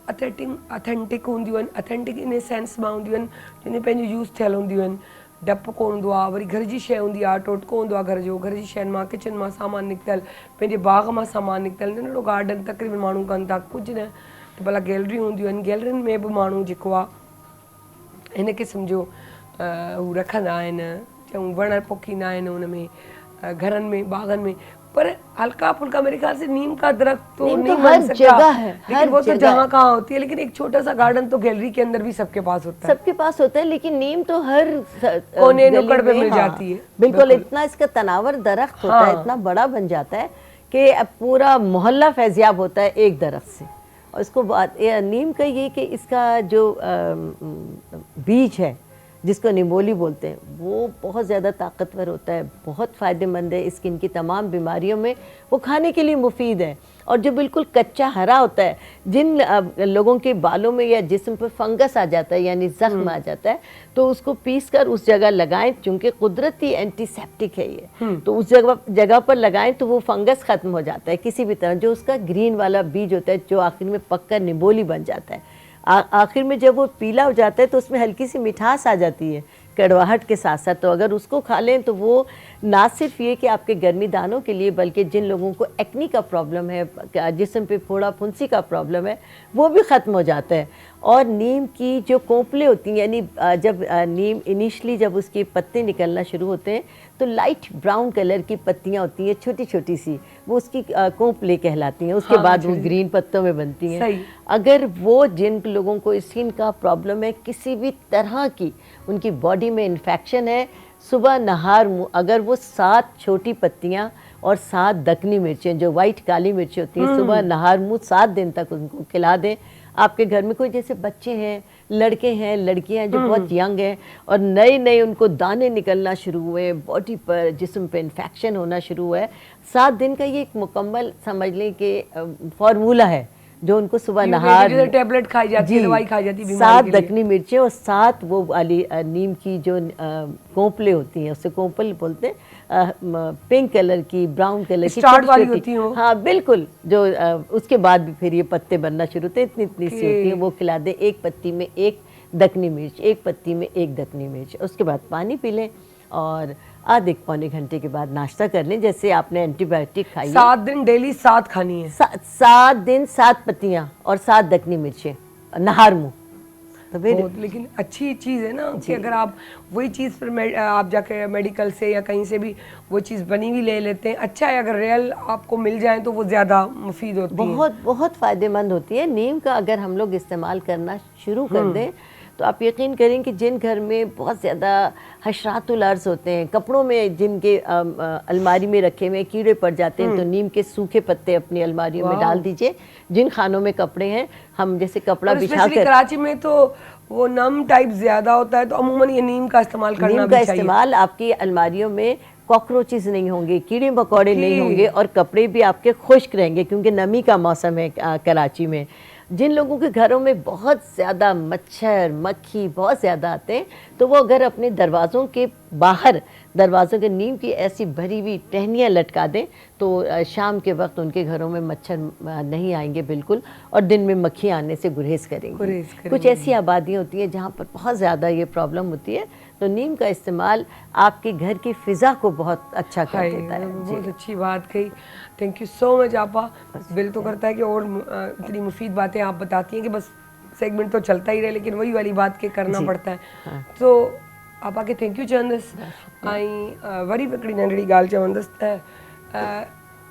अथेंटिक हूंदियूं आहिनि. अथेंटिक इन सेंस मां हूंदियूं आहिनि जिन पंहिंजो यूज़ थियल हूंदियूं आहिनि. डपु कोन हूंदो आहे. वरी घर जी शइ हूंदी आहे, टोटको हूंदो आहे घर जो, घर जी शयुनि मां, किचन मां सामान निकितल, पंहिंजे बाग़ मां सामान निकितल. नंढिड़ो गार्डन तक़रीबन माण्हू कनि था, कुझु न त भला गैलरियूं हूंदियूं आहिनि. गैलरियुनि में बि माण्हू जेको आहे हिन क़िस्म जो हू रखंदा आहिनि, चऊं वण पोखींदा आहिनि. हुन में घरनि में, बाग़नि में पर हल्का फुल्का मेरे ख्याल से नीम का दरख्त तो नीम नहीं तो बन हर सकता, जगह है, लेकिन हर वो तो जगह जहाँ कहाँ होती है, लेकिन एक छोटा सा गार्डन तो गैलरी के अंदर भी सबके पास होता है, सबके पास होता है, लेकिन नीम तो हर कोने गली नुक्कड़ पे में, मिल हाँ, जाती है। बिल्कुल। इतना इसका तनावर दरख्त होता है, हाँ। इतना बड़ा बन जाता है कि अब पूरा मोहल्ला फैजियाब होता है एक दरख्त से। और इसको बात नीम का ये कि इसका जो बीज है जिसको निमोली बोलते हैं, वो बहुत ज़्यादा ताकतवर होता है, बहुत फ़ायदेमंद है स्किन की तमाम बीमारियों में, वो खाने के लिए मुफीद है। और जो बिल्कुल कच्चा हरा होता है, जिन लोगों के बालों में या जिस्म पर फंगस आ जाता है यानी ज़ख्म आ जाता है, तो उसको पीस कर उस जगह लगाएं, चूँकि कुदरती एंटीसेप्टिक है ये, तो उस जगह पर लगाएं तो वो फंगस ख़त्म हो जाता है किसी भी तरह। जो उसका ग्रीन वाला बीज होता है जो आखिर में पककर निबोली बन जाता है, आखिर में जब वो पीला हो जाता है तो उसमें हल्की सी मिठास आ जाती है कड़वाहट के साथ साथ। तो अगर उसको खा लें तो वो ना सिर्फ ये कि आपके गर्मी दानों के लिए, बल्कि जिन लोगों को एक्नी का प्रॉब्लम है, जिस्म पे फोड़ा फुंसी का प्रॉब्लम है, वो भी ख़त्म हो जाता है। और नीम की जो कोंपलें होती हैं, यानी जब नीम इनिशली जब उसके पत्ते निकलना शुरू होते हैं तो लाइट ब्राउन कलर की पत्तियां होती हैं छोटी छोटी सी, वो उसकी कोंपलें कहलाती हैं। उसके बाद वो ग्रीन पत्तों में बनती हैं। अगर वो जिन लोगों को स्किन का प्रॉब्लम है, किसी भी तरह की उनकी बॉडी में इन्फेक्शन है, सुबह नहार मुँह अगर वो 7 छोटी पत्तियां और 7 दकनी मिर्चें जो वाइट काली मिर्चें होती हैं, सुबह नहार मुँह 7 दिन तक उनको खिला दें। आपके घर में कोई जैसे बच्चे हैं, लड़के हैं, लड़कियां हैं जो बहुत यंग हैं और नए नए उनको दाने निकलना शुरू हुए, बॉडी पर जिस्म पे इन्फेक्शन होना शुरू हुआ है, 7 दिन का ये एक मुकम्मल समझ लें कि फार्मूला है जो उनको सुबह नहार टेबलेट खाई जाती है, दवाई खाई जाती है बीमारी 7 के लिए। दकनी मिर्चें और 7 वो वाली नीम की जो कोंपले होती हैं, उससे कोंपल बोलते हैं, पिंक कलर की, ब्राउन कलर की स्टार्ट वाली छोटी-छोटी, होती हैं वो। हाँ बिल्कुल, जो उसके बाद भी फिर ये पत्ते बनना शुरू होते हैं, इतनी इतनी सी होती हैं, वो खिला दें। एक पत्ती में 1 दकनी मिर्च, एक पत्ती में 1 दकनी मिर्च, उसके बाद पानी पी लें और आधे पौने घंटे के बाद नाश्ता कर लें। जैसे आपने एंटीबायोटिक खाई है, 7 दिन डेली 7 खानी है। 7 दिन 7 पत्तियां और 7 दकनी मिर्चें नहार मुँह। तो बहुत, लेकिन अच्छी चीज़ है ना कि अगर आप वही चीज़ फिर आप जाके मेडिकल से या कहीं से भी वो चीज़ बनी हुई ले लेते हैं, अच्छा है। अगर रियल आपको मिल जाए तो वो ज़्यादा मुफीद होती है, बहुत बहुत फ़ायदेमंद होती है। नीम का अगर हम लोग इस्तेमाल करना शुरू कर दें तो आप यकीन करें कि जिन घर में बहुत ज़्यादा हशरातुल अर्ज़ होते हैं, कपड़ों में जिनके अलमारी में रखे हुए कीड़े पड़ जाते हैं, तो नीम के सूखे पत्ते अपनी अलमारियों में डाल दीजिए। जिन खानों में कपड़े हैं, हम जैसे कपड़ा बिछा कर, कराची में तो वो नम टाइप ज़्यादा होता है, तो अमूमन ये नीम का इस्तेमाल करना नीम भी का चाहिए। इस्तेमाल, आपकी अलमारियों में कॉकरोचेस नहीं होंगे, कीड़े मकोड़े नहीं होंगे और कपड़े भी आपके खुश्क रहेंगे, क्योंकि नमी का मौसम है कराची में। जिन लोगों के घरों में बहुत ज़्यादा मच्छर मक्खी बहुत ज़्यादा आते हैं, तो वो अगर अपने दरवाज़ों के बाहर, दरवाज़ों के नीम की ऐसी भरी हुई टहनियाँ लटका दें तो शाम के वक्त उनके घरों में मच्छर नहीं आएंगे बिल्कुल, और दिन में मक्खियाँ आने से गुरेज करेंगी। कुछ ऐसी आबादियाँ होती हैं जहाँ पर बहुत ज़्यादा ये प्रॉब्लम होती है, तो नीम का इस्तेमाल आपके घर की फ़िज़ा को बहुत अच्छा कर देता है। बहुत अच्छी बात कही, थैंक यू सो मच आपा। दिल तो करता है कि और इतनी मुफीद बातें आप बताती हैं कि बस सेगमेंट तो चलता ही रहे, लेकिन वही वाली बात के करना पड़ता है। तो आपा के थैंक यू चवंदसि। ऐं वरी बि हिकिड़ी नंढड़ी ॻाल्हि चवंदसि त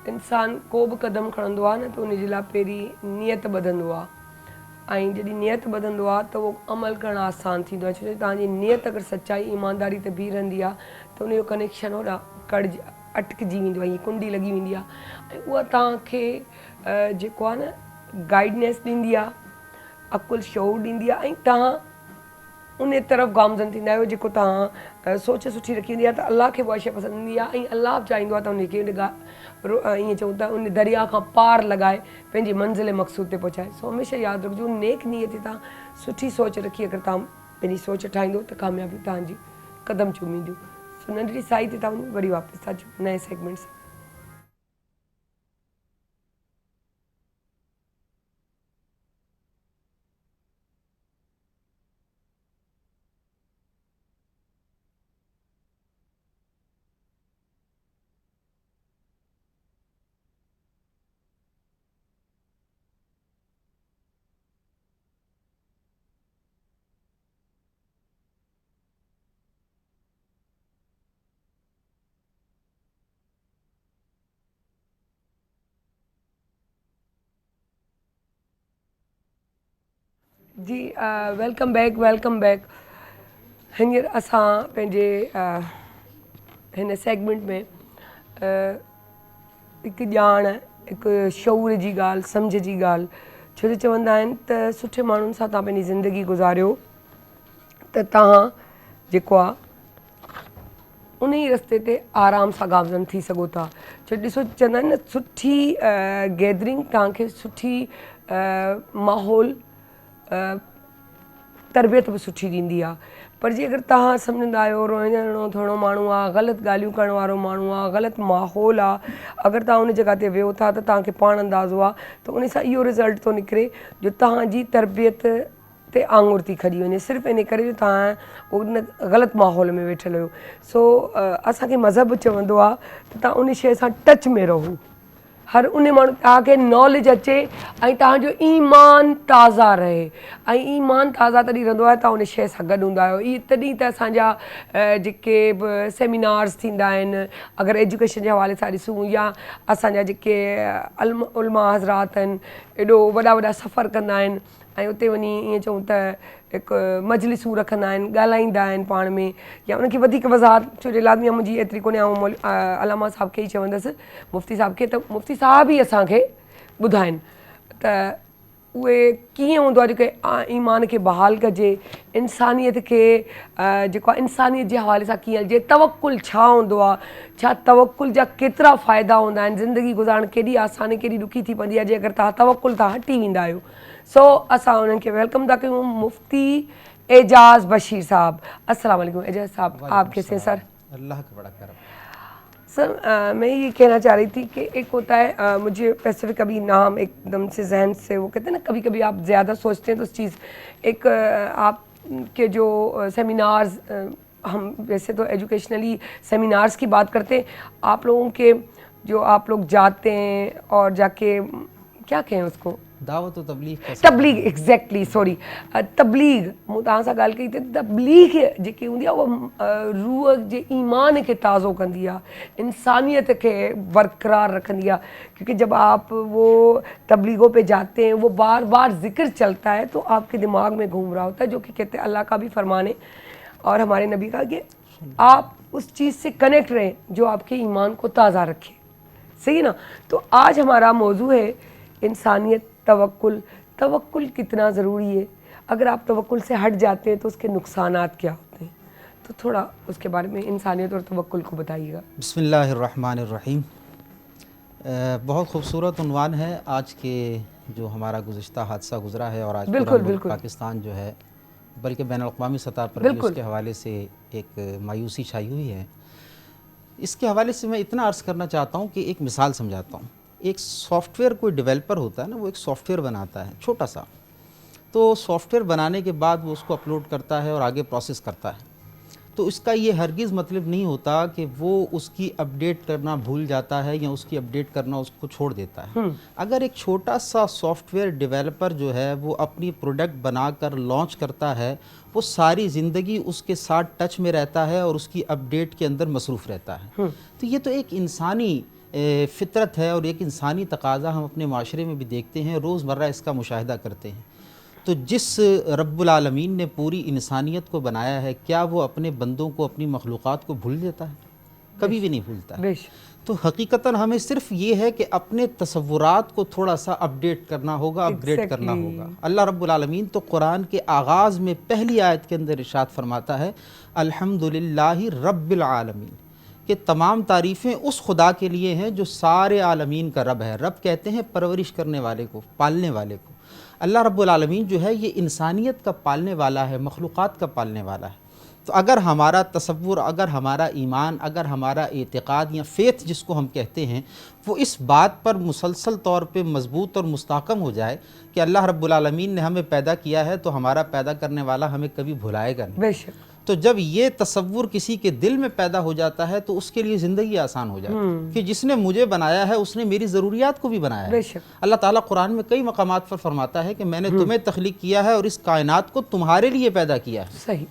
इंसान को बि क़दम खणंदो आहे न त उन जे लाइ पहिरीं नियत ॿधंदो आहे, ऐं जॾहिं नियत ॿधंदो आहे त उहो अमल करणु आसान थींदो आहे। छो जो तव्हांजी नियत अगरि सचाई ईमानदारी ते बीह रहंदी आहे त उनजो कनेक्शन होॾां अटकिजी वेंदो आहे, ईअं कुंडी लॻी वेंदी आहे, ऐं उहा तव्हांखे जेको आहे न गाइडनेस ॾींदी आहे, अकुल शऊर ॾींदी आहे, ऐं तव्हां उन तरफ़ गामज़न थींदा आहियो जेको तव्हां सोच सुठी रखी हूंदी आहे। त अलाह खे उहा शइ पसंदि ईंदी आहे, ऐं अलाह बि चाहींदो आहे त उनखे ईअं चऊं था उन दरिया खां पार लॻाए पंहिंजी मंज़िल मक़सूद ते पहुचाए। सो हमेशह यादि रखिजो, नेक नीयत ते तव्हां सुठी सोच रखी अगरि तव्हां पंहिंजी सोच ठाहींदो त कामयाबी तव्हांजी क़दम चूमींदियूं। सो नंढड़ी साई ते तव्हां वरी वापसि था अचो नए सेगमेंट सां। जी वेलकम बैक हींअर असां पंहिंजे हिन सेगमेंट में हिकु ॼाण हिकु शऊर जी ॻाल्हि सम्झ जी ॻाल्हि छो जो चवंदा आहिनि त सुठे माण्हुनि सां तव्हां पंहिंजी ज़िंदगी गुज़ारियो त तव्हां जेको आहे उन ई रस्ते ते आराम सां गामज़न थी सघो था। छो ॾिसो चवंदा आहिनि न सुठी गैदरिंग तव्हांखे सुठी माहौल तरबियत बि सुठी ॾींदी आहे। पर जे अगरि तव्हां सम्झंदा आहियो रोइणो थोरो माण्हू आहे, ग़लति ॻाल्हियूं करण वारो माण्हू आहे, ग़लति माहौल आहे, अगरि तव्हां उन जॻह ते वियो था त तव्हांखे पाण अंदाज़ो आहे त उन सां इहो रिज़ल्ट थो निकिरे जो तव्हांजी तरबियत ते आङुर थी खॼी वञे सिर्फ़ु इन करे जो तव्हां उन ग़लति माहौल में वेठल हुयो। सो असांखे मज़हब चवंदो आहे त तव्हां उन शइ सां टच में रहो, हर उन माण्हू तव्हांखे नॉलेज अचे ऐं तव्हांजो ईमान ताज़ा रहे। ऐं ईमान ताज़ा तॾहिं रहंदो आहे तव्हां उन शइ सां गॾु हूंदा आहियो। ई तॾहिं त असांजा जेके बि सेमिनार्स थींदा आहिनि, अगरि एजुकेशन जे हवाले सां ॾिसूं या असांजा जेके उलमा हज़रात आहिनि एॾो वॾा वॾा सफ़र कंदा आहिनि ऐं उते वञी ईअं चऊं त हिकु मजलिसूं रखंदा आहिनि, ॻाल्हाईंदा आहिनि पाण में या उनखे वधीक वज़ाहत छो जो लाज़मी आहे मुंहिंजी एतिरी कोन्हे ऐं अलामा साहिब खे ई चवंदसि मुफ़्ती साहिब खे, त मुफ़्ती साहिब ई असांखे ॿुधाइनि त उहे कीअं हूंदो आहे जेके ईमान खे बहाल कजे, इंसानियत खे जेको आहे इंसानियत जे हवाले सां कीअं हलिजे, तवकुल छा हूंदो आहे, छा तवकुल जा केतिरा फ़ाइदा हूंदा आहिनि, ज़िंदगी गुज़ारणु केॾी आसानी केॾी ॾुखी थी पवंदी आहे जे अगरि तव्हां तवकुल तां हटी वेंदा आहियो। सो असां उन्हनि खे वेलकम था कयूं मुफ्ती एजाज़ बशीर साहब। अस्सलाम वालेकुम एजाज़ साहब, आप कैसे हैं सर? अल्लाह का बड़ा करम। सर मैं ये कहना चाह रही थी कि एक होता है मुझे स्पेसिफिक अभी नाम एकदम से जहन से वो कहते हैं ना कभी कभी आप ज़्यादा सोचते हैं तो उस चीज़ एक आपके जो सेमिनार्स हम वैसे तो एजुकेशनली सेमिनार्स की बात करते हैं, आप लोगों के जो आप लोग जाते हैं और जाके क्या कहें उसको दावत और तबलीग एग्जैक्टली सॉरी तबलीग मूं तव्हां सां ॻाल्हि कई त तबलीग जेकी हूंदी आहे उहा रूह जे ईमान खे ताज़ो कंदी आहे, इंसानियत खे बरक़रार रखंदी आहे। क्योंकि जब आप वो तबलीगों पे जाते हैं वो बार बार जिक्र चलता है तो आपके दिमाग में घूम रहा होता है, जो कि कहते हैं अल्लाह का भी फरमान है और हमारे नबी का कि आप उस चीज़ से कनेक्ट रहें जो आपके ईमान को ताज़ा रखे। सही है ना? तो आज हमारा मौजू है इंसानियत, तवक्कुल। तवक्कुल कितना ज़रूरी है, अगर आप तवक्कुल से हट जाते हैं तो उसके नुकसानात क्या होते हैं, तो थोड़ा उसके बारे में इंसानियत और तवक्कुल को बताइएगा। बिस्मिल्लाहिर्रहमानिर्रहीम। बहुत खूबसूरत उन्वान है आज के जो हमारा गुज़िश्ता हादसा गुज़रा है और आज पूरा पाकिस्तान जो है बल्कि बैनुल-अक़वामी सतह पर भी उसके हवाले से एक मायूसी छाई हुई है। इसके हवाले से मैं इतना अर्ज़ करना चाहता हूँ कि एक मिसाल समझाता हूँ। एक सॉफ्टवेयर कोई डेवलपर होता है ना, वो एक सॉफ्टवेयर बनाता है छोटा सा, तो सॉफ्टवेयर बनाने के बाद वो उसको अपलोड करता है और आगे प्रोसेस करता है। तो इसका ये हरगिज़ मतलब नहीं होता कि वो उसकी अपडेट करना भूल जाता है या उसकी अपडेट करना उसको छोड़ देता है। अगर एक छोटा सा सॉफ्टवेयर डेवलपर जो है वो अपनी प्रोडक्ट बनाकर लॉन्च करता है, वो सारी ज़िंदगी उसके साथ टच में रहता है और उसकी अपडेट के अंदर मसरूफ़ रहता है। तो ये तो एक इंसानी फ़ितरत है और एक इंसानी तकाज़ा हम अपने माशरे में भी देखते हैं, रोज़मर्रा इसका मुशाहिदा करते हैं। तो जिस रब्बुल आलमीन ने पूरी इंसानियत को बनाया है, क्या वो अपने बंदों को, अपनी मखलूक़ात को भूल देता है? कभी भी नहीं भूलता है। तो हकीकतन हमें सिर्फ ये है कि अपने तसव्वुरात को थोड़ा सा अपडेट करना होगा, अपग्रेड करना होगा। अल्लाह रब्बुल आलमीन तो कुरान के आगाज़ में पहली आयत के अंदर इरशाद फरमाता है अल्हम्दुलिल्लाहि रब्बिल आलमीन, कि तमाम तारीफ़ें उस खुदा के लिए हैं जो सारे आलमीन का रब है। रब कहते हैं परवरिश करने वाले को, पालने वाले को। अल्लाह रब्बुल आलमीन जो है ये इंसानियत का पालने वाला है, मखलूक़ात का पालने वाला है। तो अगर हमारा तसव्वुर, अगर हमारा ईमान, अगर हमारा एतिक़ाद या फ़ेथ जिसको हम कहते हैं, वो इस बात पर मुसलसल तौर पे मज़बूत और मुस्तहकम हो जाए कि अल्लाह रब्बुल आलमीन ने हमें पैदा किया है तो हमारा पैदा करने वाला हमें कभी भुलाएगा नहीं। तो जब ये तसव्वुर किसी के दिल में पैदा हो जाता है तो उसके लिए ज़िंदगी आसान हो जाती है कि जिसने मुझे बनाया है उसने मेरी ज़रूरियात को भी बनाया है। अल्लाह ताला कुरान में कई मकामात पर फरमाता है कि मैंने तुम्हें तख्लीक किया है और इस कायनात को तुम्हारे लिए पैदा किया है। सही।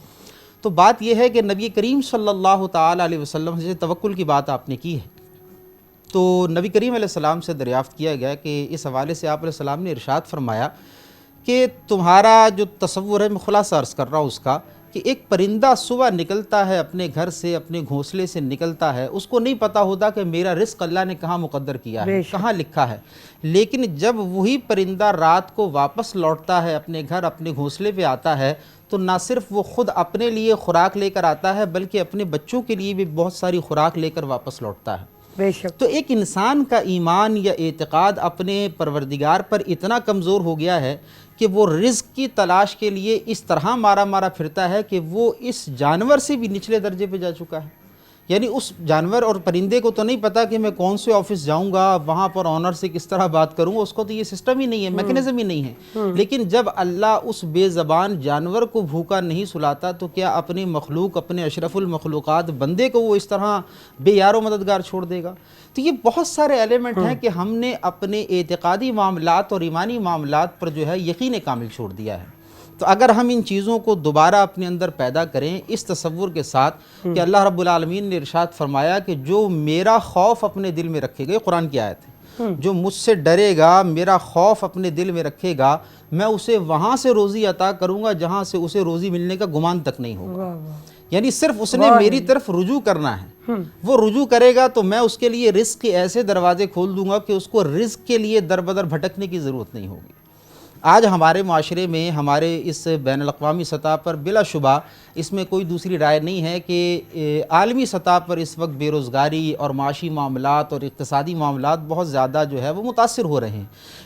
तो बात यह है कि नबी करीम सल्लल्लाहु ताला अलैहि वसल्लम से तवक्कुल की बात आपने की है, तो नबी करीम अलैहि सलाम से दरियाफ़्त किया गया कि इस हवाले से आप अलैहि सलाम ने इरशाद फरमाया کہ تمہارا جو تصور ہے، میں خلاصہ عرض کر رہا ہوں اس کا، کہ ایک پرندہ صبح نکلتا ہے اپنے گھر سے، اپنے گھونسلے سے نکلتا ہے، اس کو نہیں پتہ ہوتا کہ میرا رزق اللہ نے کہاں مقدر کیا ہے، کہاں لکھا ہے، لیکن جب وہی پرندہ رات کو واپس لوٹتا ہے اپنے گھر، اپنے گھونسلے پہ آتا ہے، تو نہ صرف وہ خود اپنے لیے خوراک لے کر آتا ہے بلکہ اپنے بچوں کے لیے بھی بہت ساری خوراک لے کر واپس لوٹتا ہے۔ بے شک۔ تو ایک انسان کا ایمان یا اعتقاد اپنے پروردگار پر اتنا کمزور ہو گیا ہے کہ وہ رزق کی تلاش کے لیے اس طرح مارا مارا پھرتا ہے کہ وہ اس جانور سے بھی نچلے درجے پہ جا چکا ہے۔ یعنی اس جانور اور پرندے کو تو نہیں پتا کہ میں کون سے آفس جاؤں گا، وہاں پر آنر سے کس طرح بات کروں گا، اس کو تو یہ سسٹم ہی نہیں ہے، میکنزم ہی نہیں ہے۔ لیکن جب اللہ اس بے زبان جانور کو بھوکا نہیں سلاتا تو کیا اپنی مخلوق، اپنے اشرف المخلوقات بندے کو وہ اس طرح بے یار و مددگار چھوڑ دے گا؟ تو یہ بہت سارے ایلیمنٹ ہیں کہ ہم نے اپنے اعتقادی معاملات اور ایمانی معاملات پر جو ہے یقین کامل چھوڑ دیا ہے۔ تو اگر ہم ان چیزوں کو دوبارہ اپنے اندر پیدا کریں اس تصور کے ساتھ کہ اللہ رب العالمین نے ارشاد فرمایا کہ جو میرا خوف اپنے دل میں رکھے گا، یہ قرآن کی آیت ہے، جو مجھ سے ڈرے گا، میرا خوف اپنے دل میں رکھے گا، میں اسے وہاں سے روزی عطا کروں گا جہاں سے اسے روزی ملنے کا گمان تک نہیں ہوگا۔ یعنی صرف اس نے میری طرف رجوع کرنا ہے، وہ رجوع کرے گا تو میں اس کے لیے رزق کے ایسے دروازے کھول دوں گا کہ اس کو رزق کے لیے در بدر بھٹکنے کی ضرورت نہیں ہوگی۔ آج ہمارے معاشرے میں، ہمارے اس بین الاقوامی سطح پر بلا شبہ اس میں کوئی دوسری رائے نہیں ہے کہ عالمی سطح پر اس وقت بے روزگاری اور معاشی معاملات اور اقتصادی معاملات بہت زیادہ جو ہے وہ متاثر ہو رہے ہیں،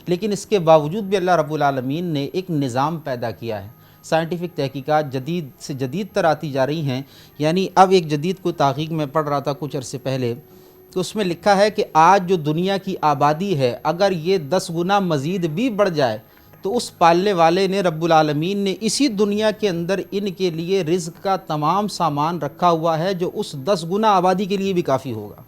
لیکن اس کے باوجود بھی اللہ رب العالمین نے ایک نظام پیدا کیا ہے۔ سائنٹیفک تحقیقات جدید سے جدید تر آتی جا رہی ہیں، یعنی اب ایک جدید کوئی تحقیق میں پڑھ رہا تھا کچھ عرصے پہلے، تو اس میں لکھا ہے کہ آج جو دنیا کی آبادی ہے اگر یہ 10 گنا مزید بھی بڑھ جائے تو اس پالنے والے نے، رب العالمین نے، اسی دنیا کے اندر ان کے لیے رزق کا تمام سامان رکھا ہوا ہے جو اس 10 گنا آبادی کے لیے بھی کافی ہوگا۔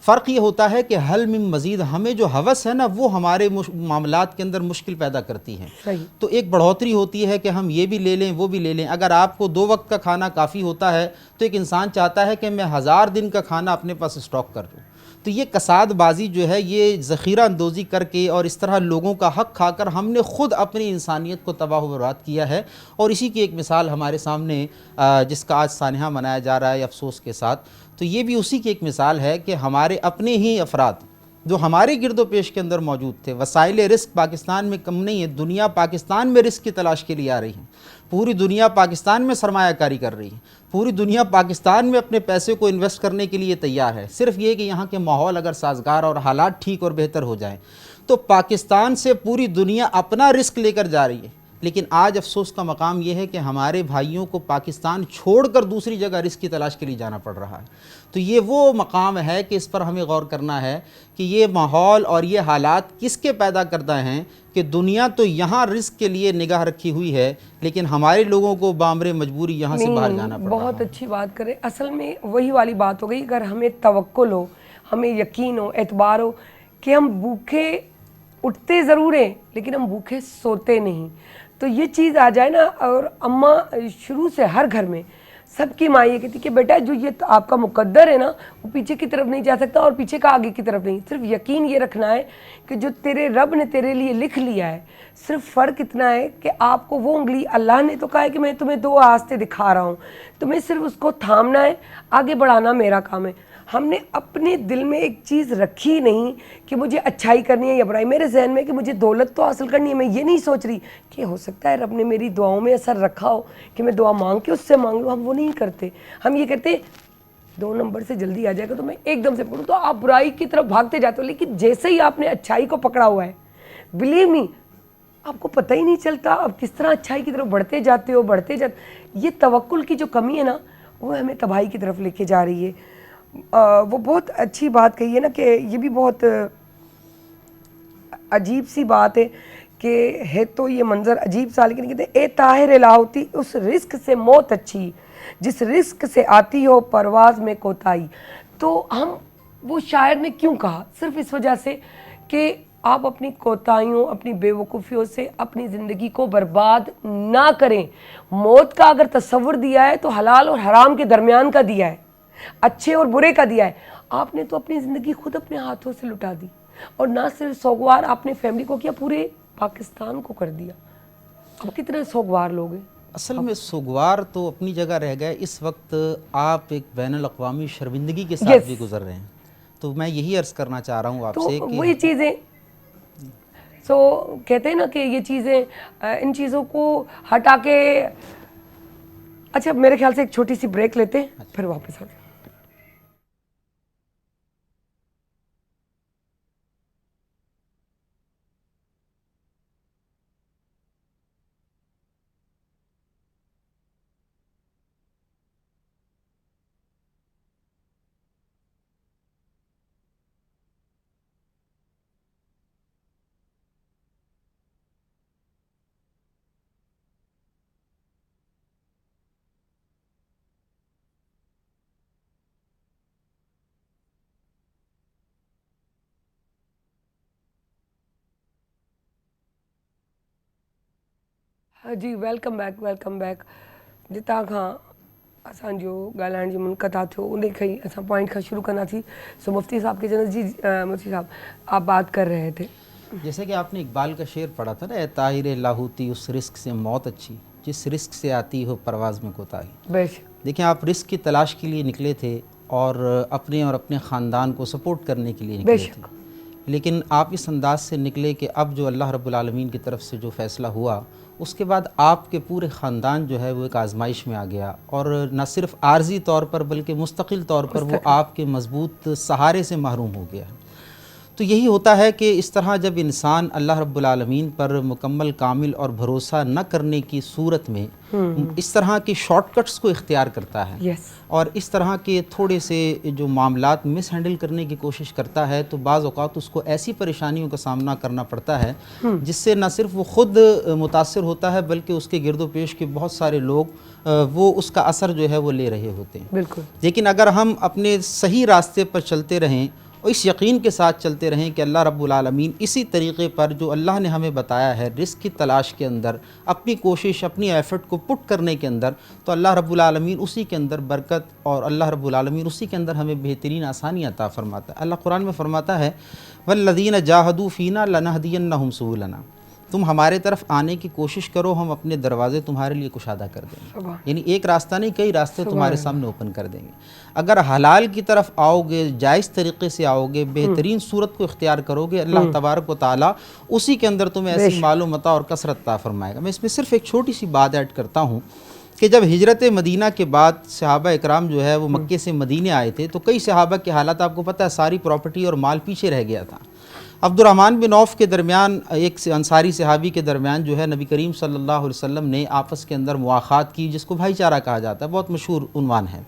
فرق یہ ہوتا ہے کہ حل من مزید، ہمیں جو ہوس ہے نا وہ ہمارے معاملات کے اندر مشکل پیدا کرتی ہے۔ تو ایک بڑھوتری ہوتی ہے کہ ہم یہ بھی لے لیں وہ بھی لے لیں۔ اگر آپ کو 2 وقت کا کھانا کافی ہوتا ہے تو ایک انسان چاہتا ہے کہ میں 1000 دن کا کھانا اپنے پاس اسٹاک کر لوں۔ تو یہ کساد بازی جو ہے، یہ ذخیرہ اندوزی کر کے اور اس طرح لوگوں کا حق کھا کر ہم نے خود اپنی انسانیت کو تباہ و برباد کیا ہے۔ اور اسی کی ایک مثال ہمارے سامنے جس کا آج سانحہ منایا جا رہا ہے افسوس کے ساتھ، تو یہ بھی اسی کی ایک مثال ہے کہ ہمارے اپنے ہی افراد جو ہمارے گرد و پیش کے اندر موجود تھے، وسائل رزق پاکستان میں کم نہیں ہے، دنیا پاکستان میں رزق کی تلاش کے لیے آ رہی ہے، پوری دنیا پاکستان میں سرمایہ کاری کر رہی ہے، پوری دنیا پاکستان میں اپنے پیسے کو انویسٹ کرنے کے لیے تیار ہے، صرف یہ کہ یہاں کے ماحول اگر سازگار اور حالات ٹھیک اور بہتر ہو جائیں تو پاکستان سے پوری دنیا اپنا رزق لے کر جا رہی ہے۔ لیکن آج افسوس کا مقام یہ ہے کہ ہمارے بھائیوں کو پاکستان چھوڑ کر دوسری جگہ رزق کی تلاش کے لیے جانا پڑ رہا ہے۔ تو یہ وہ مقام ہے کہ اس پر ہمیں غور کرنا ہے کہ یہ ماحول اور یہ حالات کس کے پیدا کردہ ہیں کہ دنیا تو یہاں رزق کے لیے نگاہ رکھی ہوئی ہے لیکن ہمارے لوگوں کو بامر مجبوری یہاں سے باہر جانا پڑ رہا ہے۔ بہت اچھی بات کریں، اصل میں وہی والی بات ہو گئی، اگر ہمیں توکل ہو، ہمیں یقین ہو، اعتبار ہو کہ ہم بھوکے اٹھتے ضرور ہیں لیکن ہم بھوکے سوتے نہیں، تو یہ چیز آ جائے نا۔ اور اماں شروع سے ہر گھر میں سب کی ماں یہ کہتی کہ بیٹا جو یہ آپ کا مقدر ہے نا وہ پیچھے کی طرف نہیں جا سکتا اور پیچھے کا آگے کی طرف نہیں، صرف یقین یہ رکھنا ہے کہ جو تیرے رب نے تیرے لیے لکھ لیا ہے، صرف فرق اتنا ہے کہ آپ کو وہ انگلی، اللہ نے تو کہا ہے کہ میں تمہیں 2 راستے دکھا رہا ہوں، تمہیں صرف اس کو تھامنا ہے، آگے بڑھانا میرا کام ہے۔ ہم نے اپنے دل میں ایک چیز رکھی نہیں کہ مجھے اچھائی کرنی ہے یا برائی، میرے ذہن میں کہ مجھے دولت تو حاصل کرنی ہے، میں یہ نہیں سوچ رہی کہ ہو سکتا ہے رب نے میری دعاؤں میں اثر رکھا ہو کہ میں دعا مانگ کے اس سے مانگ لوں۔ ہم وہ نہیں کرتے، ہم یہ کہتے 2 نمبر سے جلدی آ جائے گا تو میں ایک دم سے پڑھوں، تو آپ برائی کی طرف بھاگتے جاتے ہو۔ لیکن جیسے ہی آپ نے اچھائی کو پکڑا ہوا ہے، بلیو می، آپ کو پتہ ہی نہیں چلتا آپ کس طرح اچھائی کی طرف بڑھتے جاتے ہو۔ یہ توکل کی جو کمی ہے نا وہ ہمیں تباہی کی طرف لے کے جا رہی ہے۔ وہ بہت اچھی بات کہی ہے نا کہ یہ بھی بہت عجیب سی بات ہے کہ ہے تو یہ منظر عجیب سا، لیکن کہتے ہیں اے طاہر لاہوتی، اس رزق سے موت اچھی جس رزق سے آتی ہو پرواز میں کوتاہی۔ تو ہم وہ شاعر نے کیوں کہا؟ صرف اس وجہ سے کہ آپ اپنی کوتاہیوں، اپنی بے وقوفیوں سے اپنی زندگی کو برباد نہ کریں۔ موت کا اگر تصور دیا ہے تو حلال اور حرام کے درمیان کا دیا ہے، اچھے اور برے کا دیا ہے۔ آپ نے تو اپنی زندگی خود اپنے ہاتھوں سے لٹا دی، اور نہ صرف سوگوار آپ نے فیملی کو کیا، پورے پاکستان کو کر دیا۔ اب کتنے سوگوار لوگ ہیں؟ اصل میں سوگوار تو اپنی جگہ رہ گئے، اس وقت آپ ایک بین الاقوامی شرمندگی کے ساتھ بھی گزر رہے ہیں، تو میں یہی عرض کرنا چاہ رہا ہوں آپ سے کہ وہی چیزیں کہتے ہیں نا کہ یہ چیزیں ان چیزوں کو ہٹا کے، اچھا میرے خیال سے ایک چھوٹی سی بریک لیتے ہیں پھر واپس آتے ہیں۔ جی ویلکم بیक जितां खां असांजो ॻाल्हाइण जी मुनक़ता थियो उन खां ही असां पॉइंट खां शुरू करना थी। सो मुफ्ती साहब के जन जी मुफ्ती साहब आप बात कर रहे थे جیسے کہ آپ نے اقبال کا شعر پڑھا تھا نا، اے طاہر لاہوتی اس رزق سے موت اچھی جس رزق سے آتی ہو پرواز میں کوتاہی۔ بیش دیکھیں آپ رزق کی تلاش کے لیے نکلے تھے اور اپنے خاندان کو سپورٹ کرنے کے لیے نکلے تھے، لیکن آپ اس انداز سے نکلے کہ اب جو اللہ رب العالمین کی طرف سے جو فیصلہ ہوا اس کے بعد آپ کے پورے خاندان جو ہے وہ ایک آزمائش میں آ گیا، اور نہ صرف عارضی طور پر بلکہ مستقل طور پر وہ آپ کے مضبوط سہارے سے محروم ہو گیا۔ تو یہی ہوتا ہے کہ اس طرح جب انسان اللہ رب العالمین پر مکمل کامل اور بھروسہ نہ کرنے کی صورت میں اس طرح کے شارٹ کٹس کو اختیار کرتا ہے اور اس طرح کے تھوڑے سے جو معاملات مس ہینڈل کرنے کی کوشش کرتا ہے، تو بعض اوقات اس کو ایسی پریشانیوں کا سامنا کرنا پڑتا ہے جس سے نہ صرف وہ خود متاثر ہوتا ہے بلکہ اس کے گرد و پیش کے بہت سارے لوگ وہ اس کا اثر جو ہے وہ لے رہے ہوتے ہیں۔ بالکل، لیکن اگر ہم اپنے صحیح راستے پر چلتے رہیں اور اس یقین کے ساتھ چلتے رہیں کہ اللہ رب العالمین اسی طریقے پر جو اللہ نے ہمیں بتایا ہے رزق کی تلاش کے اندر، اپنی کوشش اپنی ایفرٹ کو پٹ کرنے کے اندر، تو اللہ رب العالمین اسی کے اندر برکت اور اللہ رب العالمین اسی کے اندر ہمیں بہترین آسانی عطا فرماتا ہے۔ اللہ قرآن میں فرماتا ہے وَالَّذِينَ جَاهَدُوا فِينَا لَنَهْدِيَنَّهُمْ سُبُلَنَا، تم ہمارے طرف آنے کی کوشش کرو، ہم اپنے دروازے تمہارے لیے کشادہ کر دیں گے، یعنی ایک راستہ نہیں کئی راستے تمہارے سامنے اوپن کر دیں گے۔ اگر حلال کی طرف آؤ گے، جائز طریقے سے آؤ گے، بہترین صورت کو اختیار کرو گے، اللہ تبارک و تعالیٰ اسی کے اندر تمہیں ایسی مال و متاع اور کثرت عطا فرمائے گا۔ میں اس میں صرف ایک چھوٹی سی بات ایڈ کرتا ہوں کہ جب ہجرت مدینہ کے بعد صحابہ اکرام جو ہے وہ مکے سے مدینے آئے تھے تو کئی صحابہ کے حالات آپ کو پتہ ہے، ساری پراپرٹی اور مال پیچھے رہ گیا تھا۔ عبد الرحمن بن عوف کے درمیان، ایک انصاری صحابی کے درمیان جو ہے نبی کریم صلی اللہ علیہ وسلم نے آپس کے اندر مواخات کی، جس کو بھائی چارہ کہا جاتا ہے، بہت مشہور عنوان ہے۔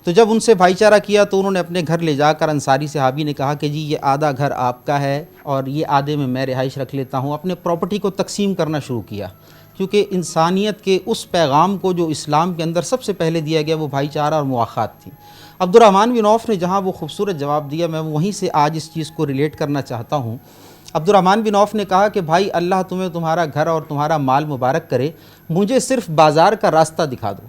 تو جب ان سے بھائی چارہ کیا تو انہوں نے اپنے گھر لے جا کر انصاری صحابی نے کہا کہ جی یہ آدھا گھر آپ کا ہے اور یہ آدھے میں رہائش رکھ لیتا ہوں، اپنے پراپرٹی کو تقسیم کرنا شروع کیا، کیونکہ انسانیت کے اس پیغام کو جو اسلام کے اندر سب سے پہلے دیا گیا وہ بھائی چارہ اور مواخات تھی۔ عبد الرحمن بن عوف نے جہاں وہ خوبصورت جواب دیا، میں وہیں سے آج اس چیز کو ریلیٹ کرنا چاہتا ہوں۔ عبد الرحمن بن عوف نے کہا کہ بھائی اللہ تمہیں تمہارا گھر اور تمہارا مال مبارک کرے، مجھے صرف بازار کا راستہ دکھا دو